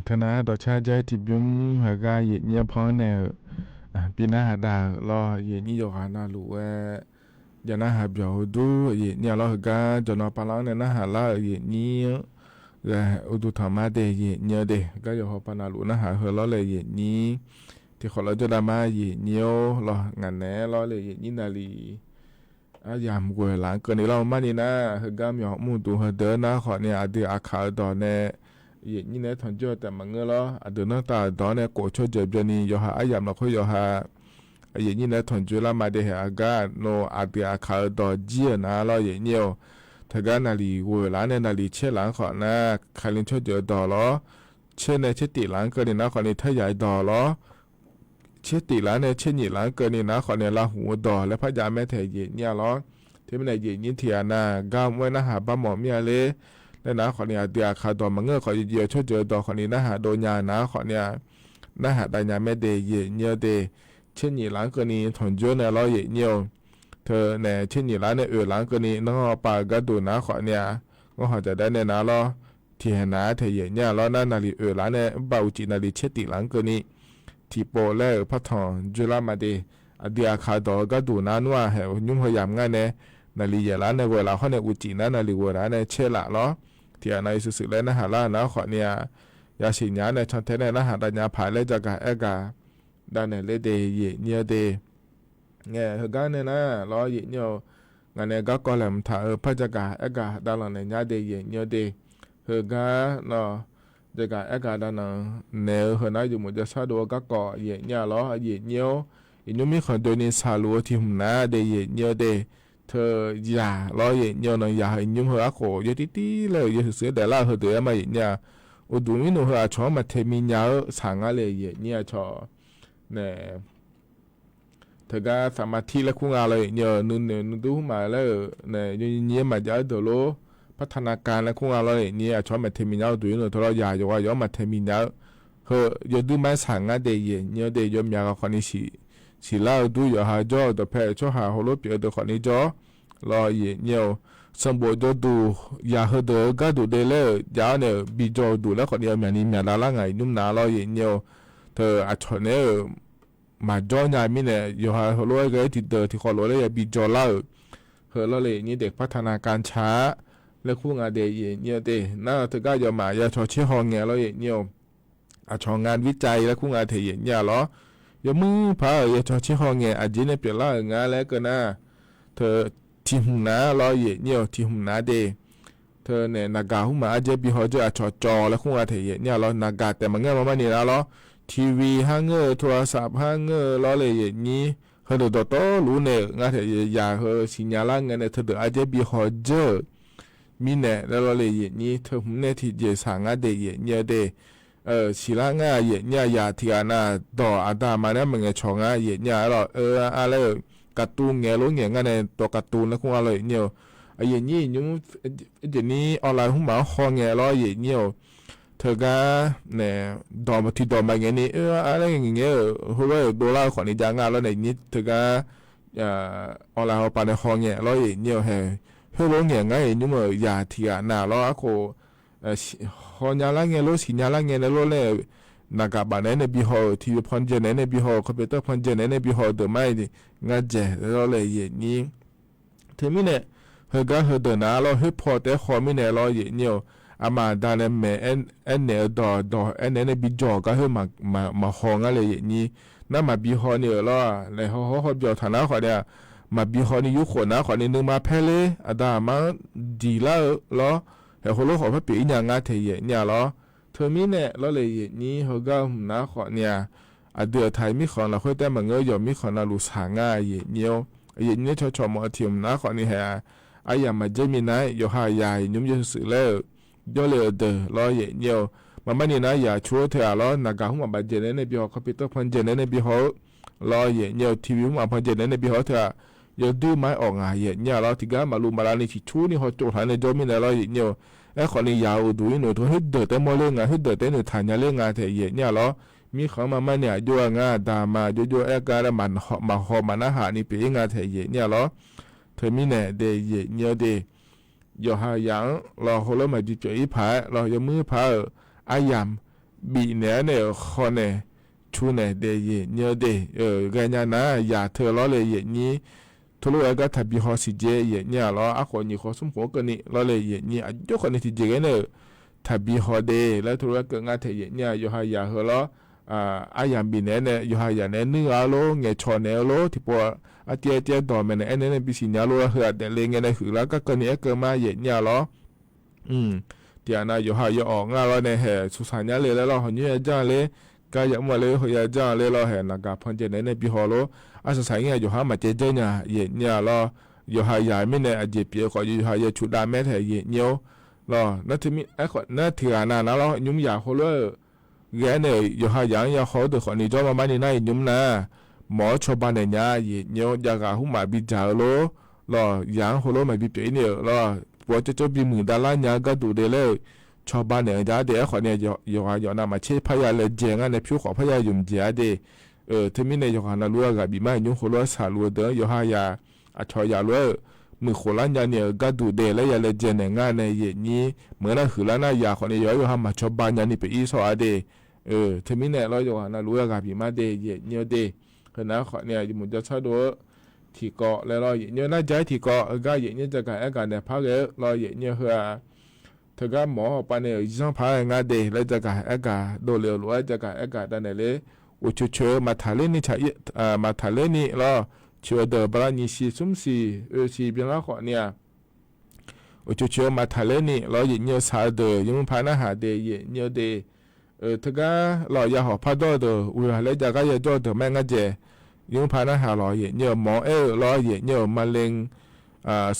ธนาดอชาใจติบิมหากาเยเนียพอแนวปีหน้าหาดารอเยนี่โยหานาลูเวยานาหาเบียวดูเยเนี่ยรอหากาจนอปาลังเนี่ยนะหาลาเยนี่อุดุธรรมะเดเยเนี่ยเดก็โยหปานาลูนะหาเฮลอเลยเยนี่ที่ขอเราจะดามาเยเนียวรองานแหนรอเลยเยนี่นาลียามกวยหลังเกินนี้เรามานี่นะหากามีหอมูดูเฮเดนะขอเนี่ยอดีอาคาดอนเนี่ยयेนี่เนี่ยทอนจอแต่มังเงลออดนตาดอนเนี่ยโกชอเจบนี่ยอหาอายามเราค่อยยอหา ye ni na thon ju la ma de ha ga no a de a kha do ji na lo ye ni o ta ga na li wo la ne na li che lan kho na kha lin cho de do lo che ne che ti lan ko ni na kho ni tha yai do lo che ti lan ne che ni lan ko ni na kho ne la hu do le pha ja me the ye ni lo thế bên này gì nhìn thì na gam với na hà ba mỏ mía lê nên na khỏi nhà tiệc khá đỏ mà ngơ khỏi gì cho chờ đỏ khỏi ní na hà đồ nhà na khỏi nhà na hà đại nhà mẹ đề gì nhiều đề trên nhị láng cái ní thằng chú này lo gì nhiều thờ này trên nhị láng này ở láng cái ní nó bà cái đồ na khỏi nhà nó họจะได้เนี่ยนะloที่เห็นนะเธอเห็นเนี่ยloนั่นนาลีลาเนี่ยบ่าวจีนาลีเช็ดติหลังก็นี่ที่โปเล่พัฒน์จุฬามาดีอดีอาคาดอก็ดูนั่นว่าเหรอยุ่งพยายามง่ายเนี่ยนาลีเยลาเนี่ยเวลาเขาเนี่ยอุจินะนาลีเวลาเนี่ยเชื่อละล้อที่อันนั้นสุดๆเลยนะฮะล่ะนะขอเนี่ยยาสิญญาเนี่ยชันเทเนี่ยนะฮะดัญญาผายเลยจากการเอกาด้านเนี่ยเลเดย์เนี่ยเดเนี่ยเหตุการณ์เนี่ยนะล้อเยเนี่ยงานเนี่ยก็กอลมถ่ายพระจักรเอกาด้านหลังเนี่ยเดย์เนี่ยเดเหตุการณ์เนาะจักรเอกาด้านหลังเนี่ยเหตุนั้นอยู่หมดจะชาดูก็ก่อเนี่ยล้อเนี่ยอีนุ่มมีคนโดนนิสาลัวที่หุ่นน้าเดย์เนี่ยเดเธออย่าล้อเนี่ยเนาะอย่าให้ยุ่งหัวโขยตีๆเลยอย่าเสียแต่ละเหตุเดียวมาเนี่ยอุดมวิโนหัวชอมาเทมิญาสังอะไรเนี่ยชอเนี่ยเธอก็สมาธิและคุ้งอะไรเนี่ยนุ่นดูมาแล้วเนี่ยเนี่ยมาจะเดโลพัฒนาการและคุ้งอะไรเนี่ยชอมาเทมิญาดูเนี่ยทรอยาอยู่ว่าย้อมมาเทมิญาเฮ้ยอย่าดูมาสังอะไรเนี่ยเดี๋ยวยอมยากับคนนี้สิเล่าดูอย่าหาจ่อแต่แพ้ช่อหาหัวลบเยอะแต่คนนี้จ่อรอเนี่ยสมบูรณ์ดูอย่าเหเดก็ดูได้เลยยาวเนี่ยบีจอดูแล้วคนเดียวแบบนี้แบบละไงนุ่มหนาเราเนี่ยเธออาจจะเนี่ยมาจ่อใหญ่ไม่เนี่ยอยู่หาหัวลบก็ที่เดิมที่คนรู้เลยบีจอเล่าเฮ้ยเราเลยนี่เด็กพัฒนาการช้าและคู่งานเดียเนี่ยเดน่าเธอก็อย่ามาอย่าชอชี้ห้องเงี้ยเราเนี่ยอาจงานวิจัยและคู่งานเทียนเนี่ยหรอย่ามือพาอย่าชอชี้ห้องเงี้ยอาจจะเนี่ยเปลี่ยนละงานแล้วก็น่าเธอที่หุ่นน้าเราเนี่ยที่หุ่นน้าเดเธอเนี่ยนากาหุ่นมาอาจจะบีฮอจะอาจอและคู่งานเทียนเนี่ยเรานากาแต่มันเงี้ยมันนี่นะเราทีวีห้างเงอโทรศัพท์ห้างเงอเราเลยอย่างนี้เฮ้ยตัวโตรู้เนี่ยงานเทียนอย่าเฮ้ยสัญญาละเงี้ยเนี่ยเธอเดี๋ยวอาจจะบีฮอจะมีเนี่ยแล้วเราเลยอย่างนี้เธอหุ่นเนี่ยที่จะสั่งงานเดียเนี่ยเดสิละง่ายเนี่ยยาที่อันน่ะดออาดามาเนี่ยมันเงยชงง่ายเนี่ยเราอะไรการ์ตูนเงยรู้เงยงั้นเนี่ยตัวการ์ตูนแล้วคงอะไรเนี่ยไอ้ยี่ยุ่งเดี๋ยวนี้ออนไลน์หุ่นมาห้องเงยเราเนี่ยเธอก็เนี่ยดอมาที่ดอมาเงี้ยนี่อะไรอย่างเงี้ยหัวเราดูแลคนนี้จังงานแล้วเนี่ยนี่เธอก็ออนไลน์เขาไปในห้องเงยเราเนี่ยเฮ้ยรู้เงยง่ายยุ่งเลยยาที่อันน่ะเราโคหอญาละเงโลสิญาละเงโลเลนากาบาเนเนบิโฮทีวีพอนเจเนเนบิโฮคอมพิวเตอร์พอนเจเนเนบิโฮเดไม่ดิงาเจโลเลเยนี่เทมิเนเฮกาเฮเดนาโลเฮพอเตขอมิเนโลเยเนียวอามาดาเลเมเอนเนดอเอนเนเนบิจอก็เฮมาฮองอะไรเยนี่นั่นมาบิโฮนี่โลเลฮอบิโอฐานะขอเนี่ยมาบิโฮนี่ยุขนะขอนี่นึงมาเพเลอดามาดีละโลแต่คนรู้ขอพระปีอย่างงาเทียเนี่ยหรอเธอมีเนี่ยเราเลยนี้เขาก็น้าขอเนี่ยเดือไทยมีของเราค่อยแต่มันเงยมีของเราลูกสางง่ายเนี่ยเนี่ยชอมอเทียมน้าขอนี่แฮไอ้ยามาเจมินายอยู่หายายยุ่งยุ่งสื่อแล้วย่อเลยเดือรอเนี่ยมันไม่นี่นะอย่าชัวเถอะล้อนากาหุ่มมาเจเนในบิฮอคอมพิวเตอร์พันเจเนในบิฮอรอเนี่ยทีวีหุ่มมาพันเจเนในบิฮอเถอะอย่าดูไม้ออกงายเนี่ยเราที่ก็มาลูมาลานี่ที่ชูนี่เขาโจทย์ในจอมินเราเนี่ยไอ้คนนี้ยาวดูอินโนตัวให้เดือดแต่โมเลงให้เดือดแต่หนูทานยาเล่งงานเทียเนี่ยหรอมีของมาเนี่ยยัวงาดามายัวไอ้การมันมาหอมันอาหารนี่เป็นงานเทียเนี่ยหรอเธอมีเนี่ยเดียเนี่ยเดียอย่าหายังเราเขาเริ่มมาจุดอีผาเราอย่ามือผาอายัมบีเนี่ยคนเนี่ยชูเนี่ยเดียเนี่ยเดียกันยานะอย่าเธอล้อเลยนี่ทุลุเอก็ทับบิฮอสิเจเนี่ยเราอาคนนี้เขาสมหัวกันนี่เราเลยเนี่ยยกคนนี้ที่เจกันเนี่ยทับบิฮอเดแล้วทุลุเอก็งานเทียเนี่ยอยู่หายาเหรออายัมบิเนี่ยอยู่หายาเนี่ยนึกเอาโลเงยชอนเนี่ยโลที่พออาเจียดอมเนี่ยเนี่ยบิสิญญาโลเหรอแต่เลงเนี่ยคือแล้วก็คนนี้ก็มาเนี่ยเหรอเดี๋ยวนะอยู่หายาออกงานเราเนี่ยสุสานเนี่ยเลยแล้วเราหันเนี่ยจ้าเลยก็ยังมาเลยหัวจ้าเลยเราเห็นนะครับพันเจเนี่ยบิฮอโล อาศัยอยู่หามาเจเจเนี่ยเย่เนี่ยรออยู่หายายไม่เนี่ยอาจจะเปียขออยู่หายาชุดดาแม่แท้เย่เนี่ยรอนั่นที่มีไอ้ขอนั่นที่อ่านนะแล้วยุ่งยากเขาเลยแกเนี่ยอยู่หายางยาเขาตัวคนนี้จอมาบ้านนี่น่ายุ่งนะหมอชาวบ้านเนี่ยเย่เนี่ยอยากหุ่มมาบิจาโลรอยางเขาโลมาบิเปียเนี่ยรอปวดจะบีมือดาราเนี่ยก็ดูเดเลยชาวบ้านเนี่ยจ้าเดี๋ยวขอเนี่ยอยู่น่ามาเชื่อพยาเลยเจงอันเนี่ยผิวขอพยายุ่งเจ้าเดที่มีเนี่ยอยู่หานาลัวกับบีมายุ่งเขาโลสาลัวเดออยู่หายาอาชอยาลัวมือโคลันยาเนี่ยก็ดูเดเลยยาเลยเจนงานในเย็นนี้เหมือนนั่นคือแล้วน่ายาคนนี้ย้อยอยู่หามาชาวบ้านยานี่ไปอีสอเดที่มีเนี่ยเราอยู่หานาลัวกับบีมาเดเย็นเนี่ยเดคือนะขอเนี่ยอยู่มุนจะชาดูที่เกาะแล้วเราเย็นเนี่ยน่าใจที่เกาะก็เย็นเนี่ยจะการการเนี่ยพักเราเย็นเนี่ยคือเธอก็หมอปานเนี่ยยังพางานเดแล้วจะการการโดนเร็วหรือว่าจะการการได้เลยอุจจาระมาทะเลนี่ใช่มาทะเลนี่เราเชื่อเดบรานิสีซุ่มสีสีเป็นละขอเนี่ยอุจจาระมาทะเลนี่เราเย็นเนี่ยสาเดยังพานาหาเดเย็นเนี่ยเดเธอก็เราอยากหอบพัดตัวเดอุยแล้วจะก็อยากตัวเดแม่งก็เจยังพานาหาเราเย็นเนี่ยหมอเราเย็นเนี่ยมะเร็ง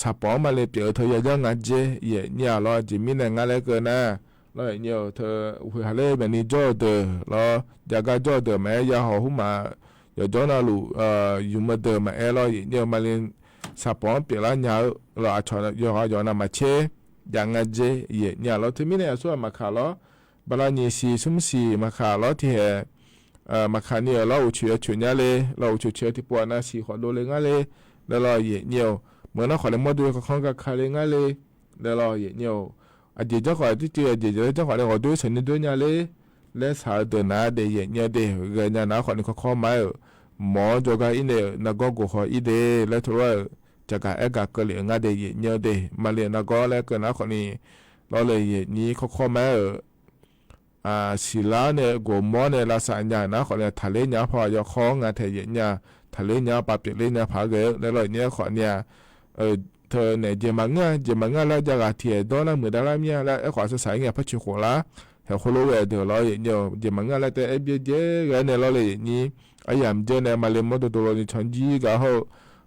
สปอมาเลยเปียวเธออยากจะงานเจเย็นเนี่ยเราจะมีแต่งานเล็กนะเราเย็นเนี่ยเธออุยแล้วแบบนี้ตัวเดเราอยากก็ตัวเดแม่อยากหอบหุ่มมา有叫那路有么的嘛？哎咯，要么连撒帮别人家咯，阿穿要那么切，养个这也伢咯，他们呢说嘛卡咯，不然你是什么事嘛卡咯？ที่มา卡เนี่ยเราเชื่อชวนยาเลยเราเชื่อที่ปวดนะสีขอดูเลยงั้นเลยแล้วเราเยี่ยวเหมือนเราขอเลยมาดูของกับใครเลยงั้นเลยแล้วเราเยี่ยวอาจจะเจ้าขอที่เจออาจจะเจ้าขอเลยขอดูฉันด้วยเนี่ยเลยและสาวเดินหน้าเดียเนี่ยเดียเงินเนี่ยนะขอนี่ข้อมาหมอจะก็อินเดียนักก็ขออินเดียและถือว่าจะการเก็เหลืองาเดียเนี่ยเดียมาเรียนนักก็แล้วก็นะขอนี่เราเลยนี่ข้อมาศิลาเนี่ยกูมอเนี่ยลาสัญญานะขอเนี่ยทะเลเนี่ยพอยาของงานเทียเนี่ยทะเลเนี่ยปะเปียเลยเนี่ยพาเกลแล้วเลยเนี่ยขอเนี่ยเธอเนี่ยเจมังแล้วจะการเทียดอนละมือดาราเนี่ยแล้วขอสายเนี่ยพัชหัวละแต่คนรู้ว่าเดี๋ยวเราเนี่ยเจมังแล้วแต่เอเบเจกันเนี่ยเราเลยนี่ไอ้ยามเจเนี่ยมาเล่นมอเตอร์ตัวนี้ชันจีก็เขา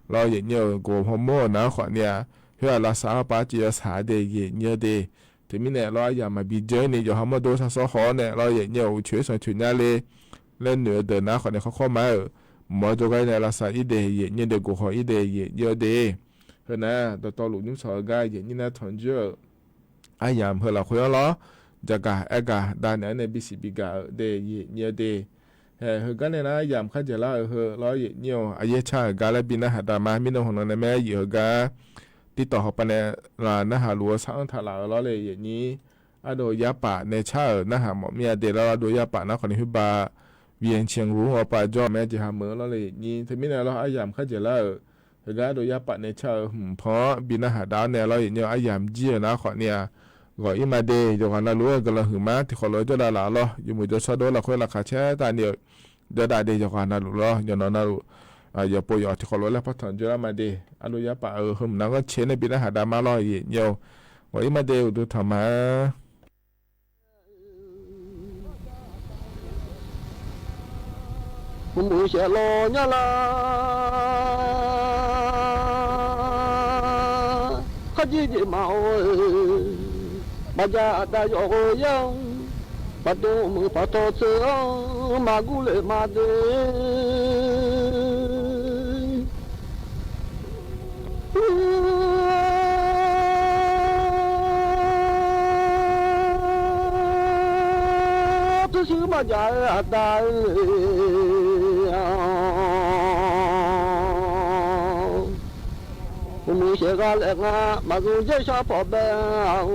เราเนี่ยกูพมอนะขอเนี่ยเพื่อรักษาปาจีสาเดียเนี่ยเดียทีนี้เนี่ยเราอยากมาบีเจนี่อยู่ห้องมาดูสักหอเนี่ยเราเนี่ยช่วยส่งชุดนี้เลยเล่นเหนือเดินนะขอเนี่ยเขาเข้ามาหมอจะกันเนี่ยรักษาอีเดียเนี่ยเด็กกูขออีเดียเยอะเดียเฮ้ยนะตัวหลุดนิ้วสอดกันเนี่ยนะทนเยอะไอ้ยามเพื่อเราคุยแล้วจะกะเอกะด้านไหนในบิสิบิกาเดียเนี่ยเดียเฮ้ยกันเนี่ยนะยามข้าจะเล่าเฮ้ยเราเนี่ยอายุชากาลบินนะหาดามามิโนของเราในแม่เยอะกันที่ต่อเขาไปเนี่ยนะหาลัวสังทาราเราเลยอย่างนี้อะโดยาป่าในชานะหาหมอเมียเดเราโดยาป่านะคนนี้คือบาเวียนเชียงรู้หัวป่าจอแม่จะหาเมือเราเลยอย่างนี้ทีนี้เนี่ยเราอายามข้าจะเล่าเฮ้ยโดยาป่าในชาเพราะบินนะหาดาวเนี่ยเราอย่างนี้อายามเจียนะขอเนี่ยก็อิมาเดย์อยู่กันนะรู้กันละหือมาที่ขอเราจะได้ละเราอยู่มือจะชดโดนละคนละขาแช่ตาเนี่ยเดี๋ยวได้เดย์อยู่กันนะรู้เราอยู่นั่นนะรู้อย่าป่วยที่ขอรู้แล้วพัฒนาจุลมาเดอนุญาป่าหึมนั่งก็เชนในปีนั้นหาดามาลอยเยี่ยวว่าอีมาเดดูทำมาผมไม่เชื่อโลเนี่ยละข้าจีจีมาบ้าได้ยกยังปัดดูมือปัดตัวเสือมากุเลมาเดตัวชื่อมาจากได้ผมมีเสียกันแล้วนะมาดูเจ้าชอบพอแบบ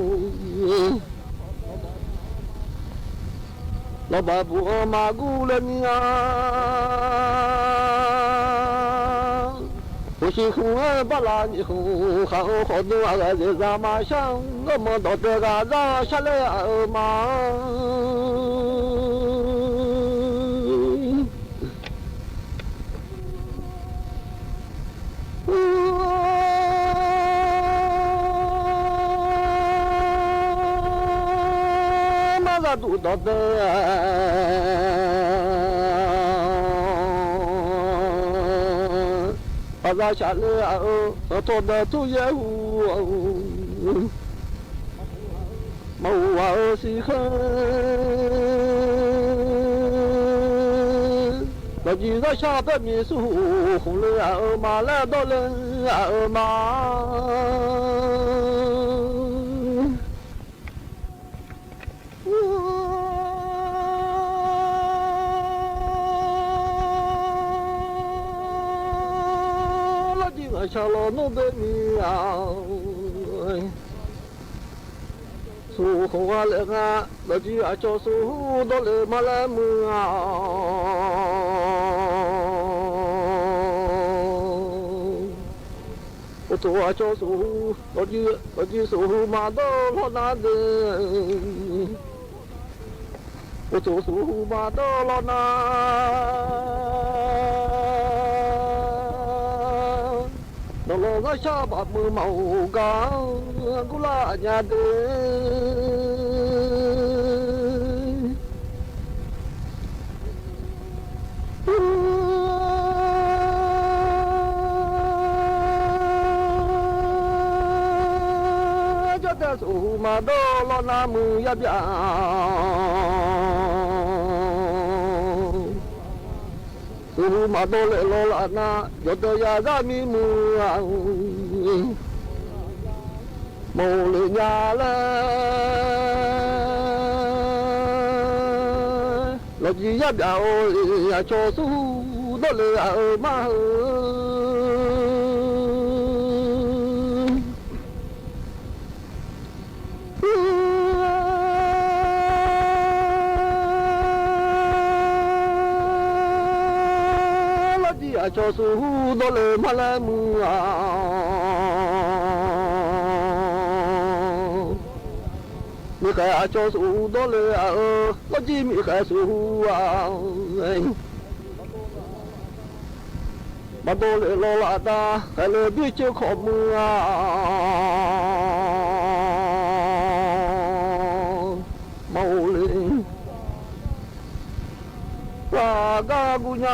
เราแบบบัวมากูเลยเนี่ย我是红儿不拉你红，好好多个在咱马上，我们到这个让下来儿嘛。马上都到这。咋下来我做的都也毛啊是很，那你在下的民宿，红了马来到人马。小老弄的米啊，苏红啊那个，那就啊叫苏到了马来木啊，我做啊叫苏，那就苏马到老难的，我做苏马到老难。老老个下巴木毛干，古拉家的，家的苏马到老那木呀边。苏马多勒罗拉那，有的呀咱咪木啊，毛勒呀嘞，老几呀表呀叫苏多勒呀嘛。叫苏到了马来木啊，你还叫苏到了啊，我今米还苏啊，马到了老拉达，还来比就靠木啊，毛嘞，哇嘎姑娘。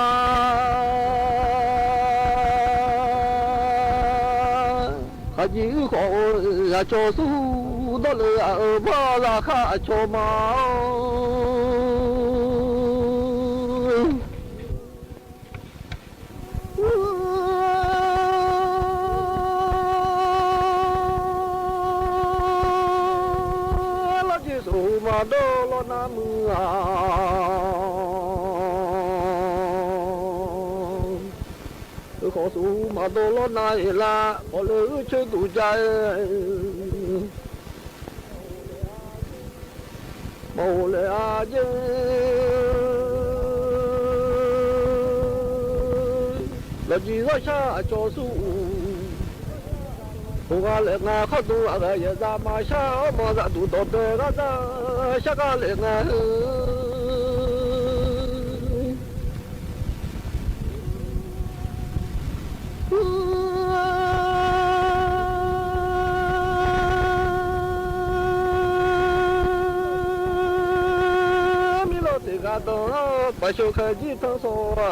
阿姐好呀，叫苏到了呀，把拉卡叫毛。拉姐苏马到了那木啊。好苏马到了那里啦，我来去度假。毛来阿姐，那几个下叫苏，我来那好多那个也咱马下马咱都到这个咱下个来那。把小科技探索啊，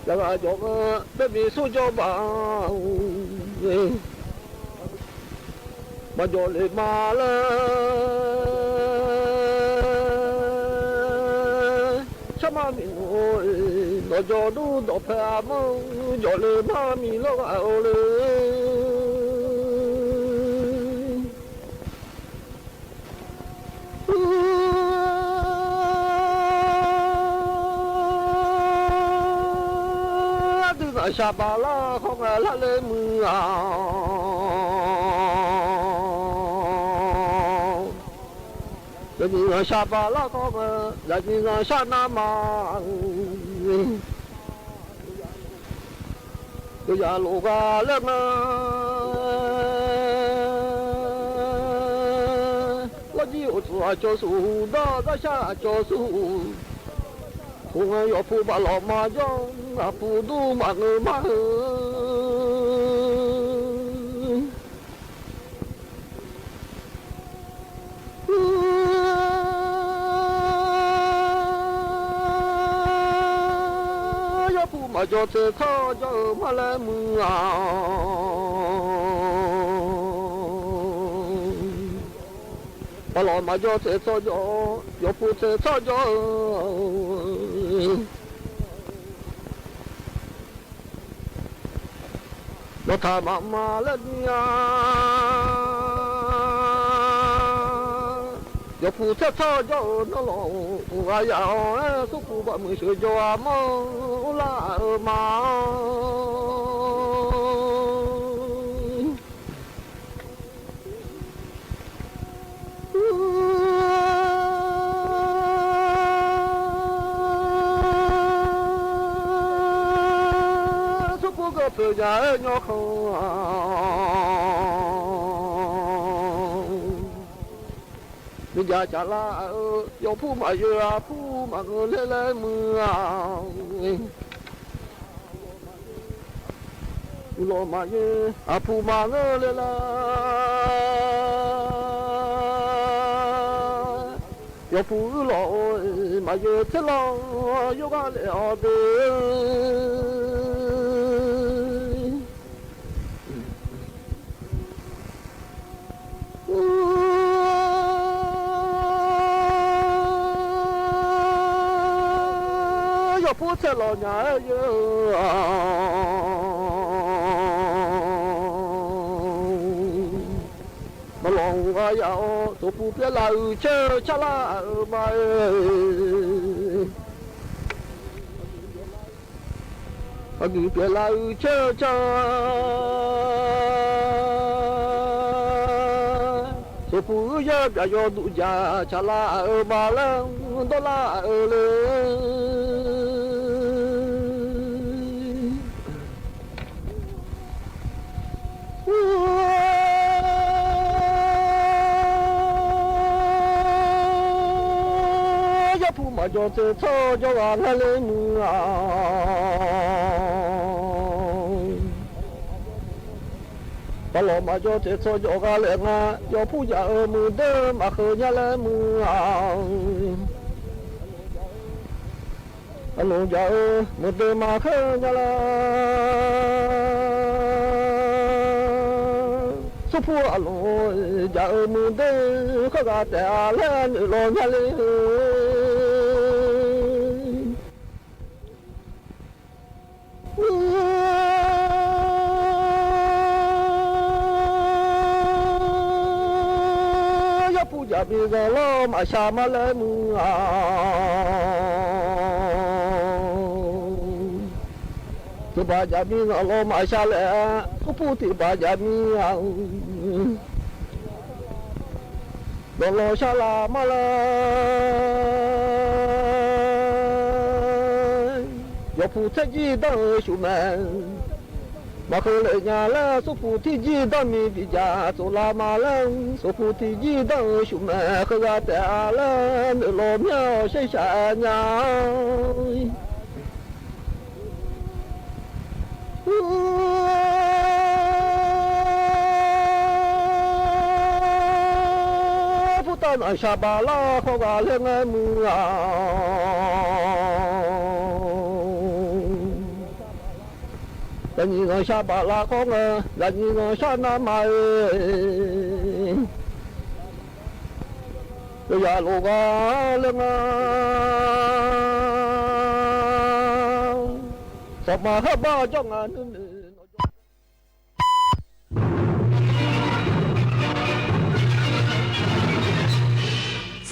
那个叫个那边手脚棒，把脚里麻了，什么名哦？那脚都到拍梦，脚里麻米了个嘞。下巴拉好个拉来木啊，人家让下巴拉好个，人家让下那嘛，人家路个了嘛，我就做教书的，在下教书。我们要不把老马将啊，不都马儿马儿。มาจอเธอข้าเจอมาแล้วมือปลอมาจอเธอข้าเจอยพูดเธอข้าเจอเราทำมาแล้วเนี่ยอย่าพูดเท่าๆอย่าน้องว่าอย่าสุขุบะมือช่วยจวมลามาสุขุก็เพื่อจะยกเขา bây giờ chả là yo phu mà yo phu mà lê lê mưa lo mà yo phu mà lê lê yo phu lo mà yo thế lo yo ga lê ở phụ trợ lo nhà mà lòng ai ao tổ phụ biết là chơi cha la mà anh biết là chơi cha tổ phụ giờ bây giờ tụ gia cha la mà lên đó là mà cho thế cho bạn lên bà lo mà cho thế cho bạn lên cho phụ gia ở mưa đêm mà khơi nhà lên mưa alo gia ở mưa đêm mà khơi nhà lên số phụ alo gia ở mưa đêm khơi gà tè lên lo nhà lên ya bây giờ lo mà xa mà lấy mưa thì bà ya bây giờ lo mà xa lẽ có phụ thì bà ya bây giờ lo xa là mà lấy ya phụ thế gì đó chú mẹ mà khơi lại nhà là số phụ thì gì đó mi bị già số la mà lên số phụ thì gì đó số mẹ khơi ra tè lên lo nhau xây xa nhà phụ ta nói xa bà la khó gà lên em mưa là nhìn người xa bà la con là nhìn người xa nam mai bây giờ lô ga lên sao mà hết ba cho ngàn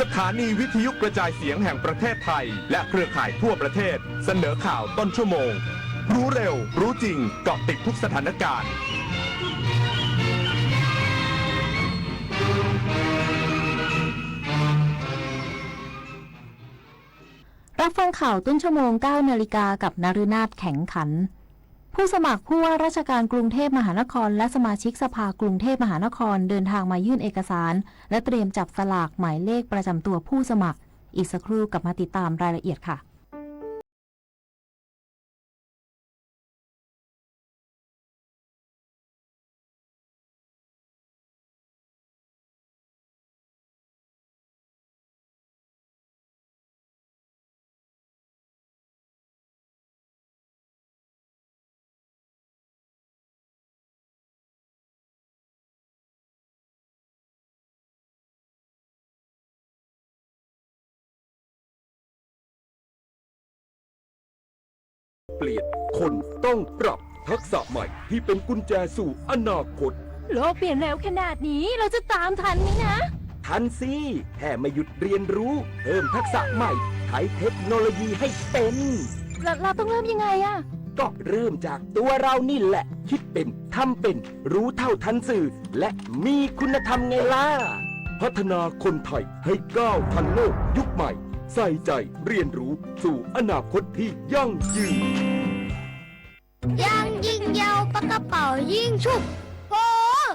สถานีวิทยุกระจายเสียงแห่งประเทศไทยและเครือข่ายทั่วประเทศเสนอข่าวต้นชั่วโมงรู้เร็วรู้จริงเกาะติดทุกสถานการณ์รับฟังข่าวต้นชั่วโมง 9 นาฬิกากับนฤนาถแข็งขันผู้สมัครผู้ว่าราชการกรุงเทพมหานครและสมาชิกสภากรุงเทพมหานครเดินทางมายื่นเอกสารและเตรียมจับสลากหมายเลขประจำตัวผู้สมัครอีกสักครู่กลับมาติดตามรายละเอียดค่ะ เปลี่ยนคนต้องปรับทักษะใหม่ที่เป็นกุญแจสู่อนาคตโลกเปลี่ยนเร็วขนาดนี้เราจะตามทันไหมนะ ทันสิแค่ไม่หยุดเรียนรู้เพิ่มทักษะใหม่ใช้เทคโนโลยีให้เป็นเราต้องเริ่มยังไงอะก็เริ่มจากตัวเรานี่แหละคิดเป็นทำเป็นรู้เท่าทันสื่อและมีคุณธรรมไงล่ะพัฒนาคนไทยให้ก้าวทันโลกยุคใหม่ใส่ใจเรียนรู้สู่อนาคตที่ยั่งยืนยังยิงยาวปากกระเป๋ายิงฉุบโห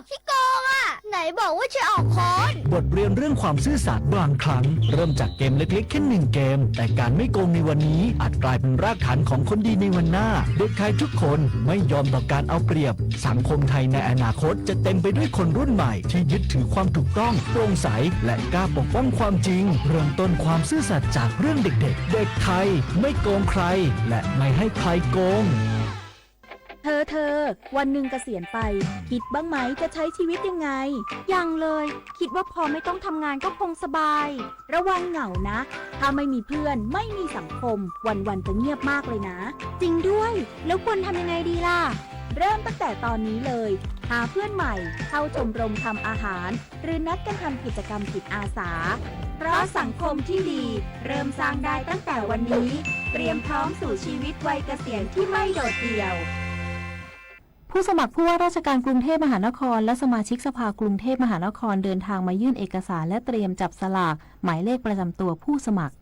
ขี้โกงอ่ะไหนบอกว่าจะออกคอนบทเรียนเรื่องความซื่อสัตย์บางครั้งเริ่มจากเกมเล็กๆแค่1 เกมแต่การไม่โกงในวันนี้อาจกลายเป็นรากฐานของคนดีในวันหน้าเด็กไทยทุกคนไม่ยอมต่อการเอาเปรียบสังคมไทยในอนาคตจะเต็มไปด้วยคนรุ่นใหม่ที่ยึดถือความถูกต้องโปร่งใสและกล้าปกป้องความจริงเริ่มต้นความซื่อสัตย์จากเรื่องเด็กๆเด็กไทยไม่โกงใครและไม่ให้ใครโกงเธอวันหนึ่งเกษียณไปคิดบ้างไหมจะใช้ชีวิตยังไงยังเลยคิดว่าพอไม่ต้องทำงานก็คงสบายระวังเหงานะถ้าไม่มีเพื่อนไม่มีสังคมวันๆจะเงียบมากเลยนะจริงด้วยแล้วควรทำยังไงดีล่ะเริ่มตั้งแต่ตอนนี้เลยหาเพื่อนใหม่เข้าชมรมทำอาหารหรือนัดกันทำกิจกรรมจิตอาสาเพราะสังคมที่ดีเริ่มสร้างได้ตั้งแต่วันนี้เตรียมพร้อมสู่ชีวิตวัยเกษียณที่ไม่โดดเดี่ยวผู้สมัครผู้ว่าราชการกรุงเทพมหานครและสมาชิกสภากรุงเทพมหานครเดินทางมายื่นเอกสารและเตรียมจับสลากหมายเลขประจำตัวผู้สมัคร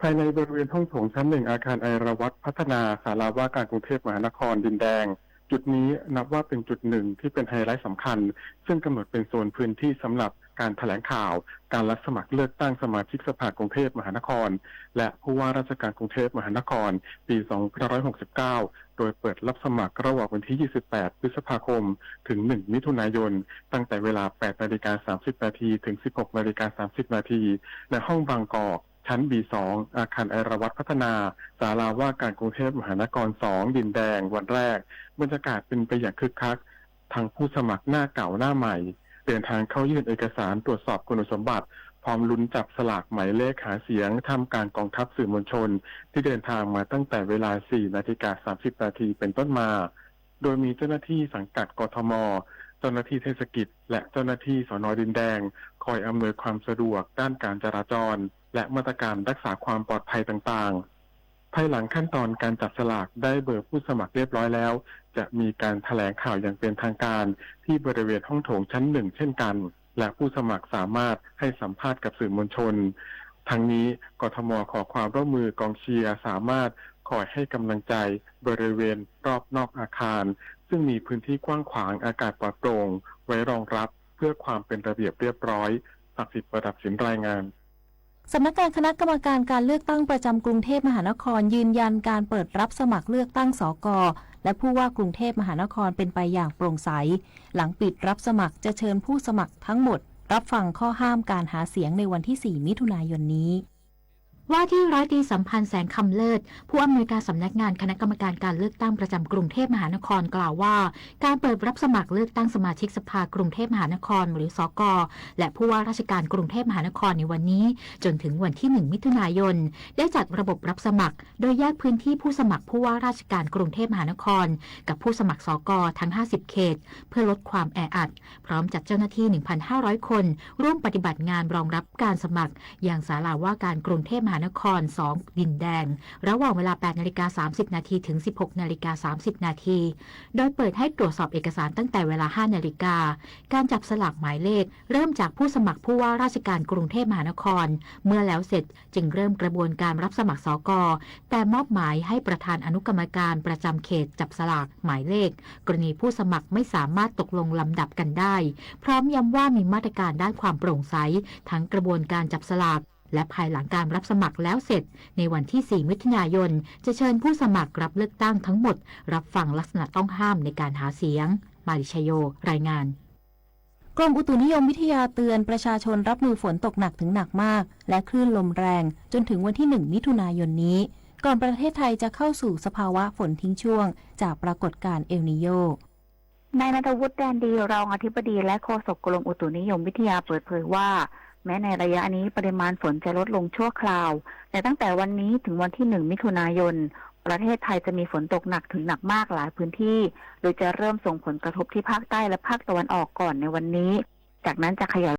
ภายในบริเวณห้องโถงชั้น 1อาคารไอราวัตพัฒนาศาลาว่าการกรุงเทพมหานครดินแดงจุดนี้นับว่าเป็นจุดหนึ่งที่เป็นไฮไลท์สำคัญซึ่งกำหนดเป็นโซนพื้นที่สำหรับการแถลงข่าวการรับสมัครเลือกตั้งสมาชิกสภากรุงเทพมหานครและผู้ว่าราชการกรุงเทพมหานครปี 2569 โดยเปิดรับสมัครระหว่างวันที่ 28 พฤษภาคม ถึง 1 มิถุนายน ตั้งแต่เวลา 8:30 น. ถึง 16:30 น. ในห้องบางกอกชั้น B2 อาคารไอราวัตพัฒนาศาลาว่าการกรุงเทพมหานคร 2 ดินแดงวันแรกบรรยากาศเป็นไปอย่างคึกคักทั้งผู้สมัครหน้าเก่าหน้าใหม่เดินทางเข้ายื่นเอกสารตรวจสอบคุณสมบัติพร้อมลุ้นจับสลากหมายเลขหาเสียงท่ามกลางกองทัพสื่อมวลชนที่เดินทางมาตั้งแต่เวลา 4:30 น. เป็นต้นมาโดยมีเจ้าหน้าที่สังกัดกทม.เจ้าหน้าที่เทศกิจและเจ้าหน้าที่สน.ดินแดงคอยอำนวยความสะดวกด้านการจราจรและมาตรการรักษาความปลอดภัยต่างๆภายหลังขั้นตอนการจับสลากได้เบอร์ผู้สมัครเรียบร้อยแล้วจะมีการแถลงข่าวอย่างเป็นทางการที่บริเวณห้องโถงชั้น 1เช่นกันและผู้สมัครสามารถให้สัมภาษณ์กับสื่อมวลชนทั้งนี้กทม.ขอความร่วมมือกองเชียร์สามารถคอยให้กำลังใจบริเวณรอบนอกอาคารซึ่งมีพื้นที่กว้างขวางอากาศปลอดโปร่งไว้รองรับเพื่อความเป็นระเบียบเรียบร้อยศักดิ์สิทธิ์ประดับสินรายงานสำนักงานคณะกรรมการการเลือกตั้งประจำกรุงเทพมหานครยืนยันการเปิดรับสมัครเลือกตั้งสก.และผู้ว่ากรุงเทพมหานครเป็นไปอย่างโปร่งใสหลังปิดรับสมัครจะเชิญผู้สมัครทั้งหมดรับฟังข้อห้ามการหาเสียงในวันที่ 4 มิถุนายนนี้ว่าที่ร้อยตรีสัมพันธ์แสงคำเลิศผู้อำนวยการสำนักงานคณะกรรมการการเลือกตั้งประจำกรุงเทพมหานครกล่าวว่าการเปิดรับสมัครเลือกตั้งสมาชิกสภากรุงเทพมหานครหรือสก.และผู้ว่าราชการกรุงเทพมหานครในวันนี้จนถึงวันที่ 1 มิถุนายนได้จัดระบบรับสมัครโดยแยกพื้นที่ผู้สมัครผู้ว่าราชการกรุงเทพมหานครกับผู้สมัครสก.ทั้ง 50 เขตเพื่อลดความแออัดพร้อมจัดเจ้าหน้าที่ 1,500 คนร่วมปฏิบัติงานรองรับการสมัครอย่างศาลาว่าการกรุงเทพมหานคร 2ดินแดงระหว่างเวลา 8:30 น. ถึง 16:30 น. โดยเปิดให้ตรวจสอบเอกสารตั้งแต่เวลา 5 นาฬิกาการจับสลากหมายเลขเริ่มจากผู้สมัครผู้ว่าราชการกรุงเทพมหานครเมื่อแล้วเสร็จจึงเริ่มกระบวนการรับสมัครสก.แต่มอบหมายให้ประธานอนุกรรมการประจำเขตจับสลากหมายเลขกรณีผู้สมัครไม่สามารถตกลงลำดับกันได้พร้อมย้ำว่ามีมาตรการด้านความโปร่งใสทั้งกระบวนการจับสลากและภายหลังการรับสมัครแล้วเสร็จในวันที่ 4 มิถุนายนจะเชิญผู้สมัครรับเลือกตั้งทั้งหมดรับฟังลักษณะต้องห้ามในการหาเสียงมาริชโยรายงานกรมอุตุนิยมวิทยาเตือนประชาชนรับมือฝนตกหนักถึงหนักมากและคลื่นลมแรงจนถึงวันที่ 1 มิถุนายนนี้ก่อนประเทศไทยจะเข้าสู่สภาวะฝนทิ้งช่วงจากปรากฏการณ์เอลนีโยนายณัฐวุฒิ แดนดีรองอธิบดีและโฆษกกรมอุตุนิยมวิทยาเปิดเผยว่าแม้ในระยะนี้ปริมาณฝนจะลดลงชั่วคราวแต่ตั้งแต่วันนี้ถึงวันที่ 1 มิถุนายน ประเทศไทยจะมีฝนตกหนักถึงหนักมากหลายพื้นที่โดยจะเริ่มส่งผลกระทบที่ภาคใต้และภาคตะวันออกก่อนในวันนี้จากนั้นจะขยาย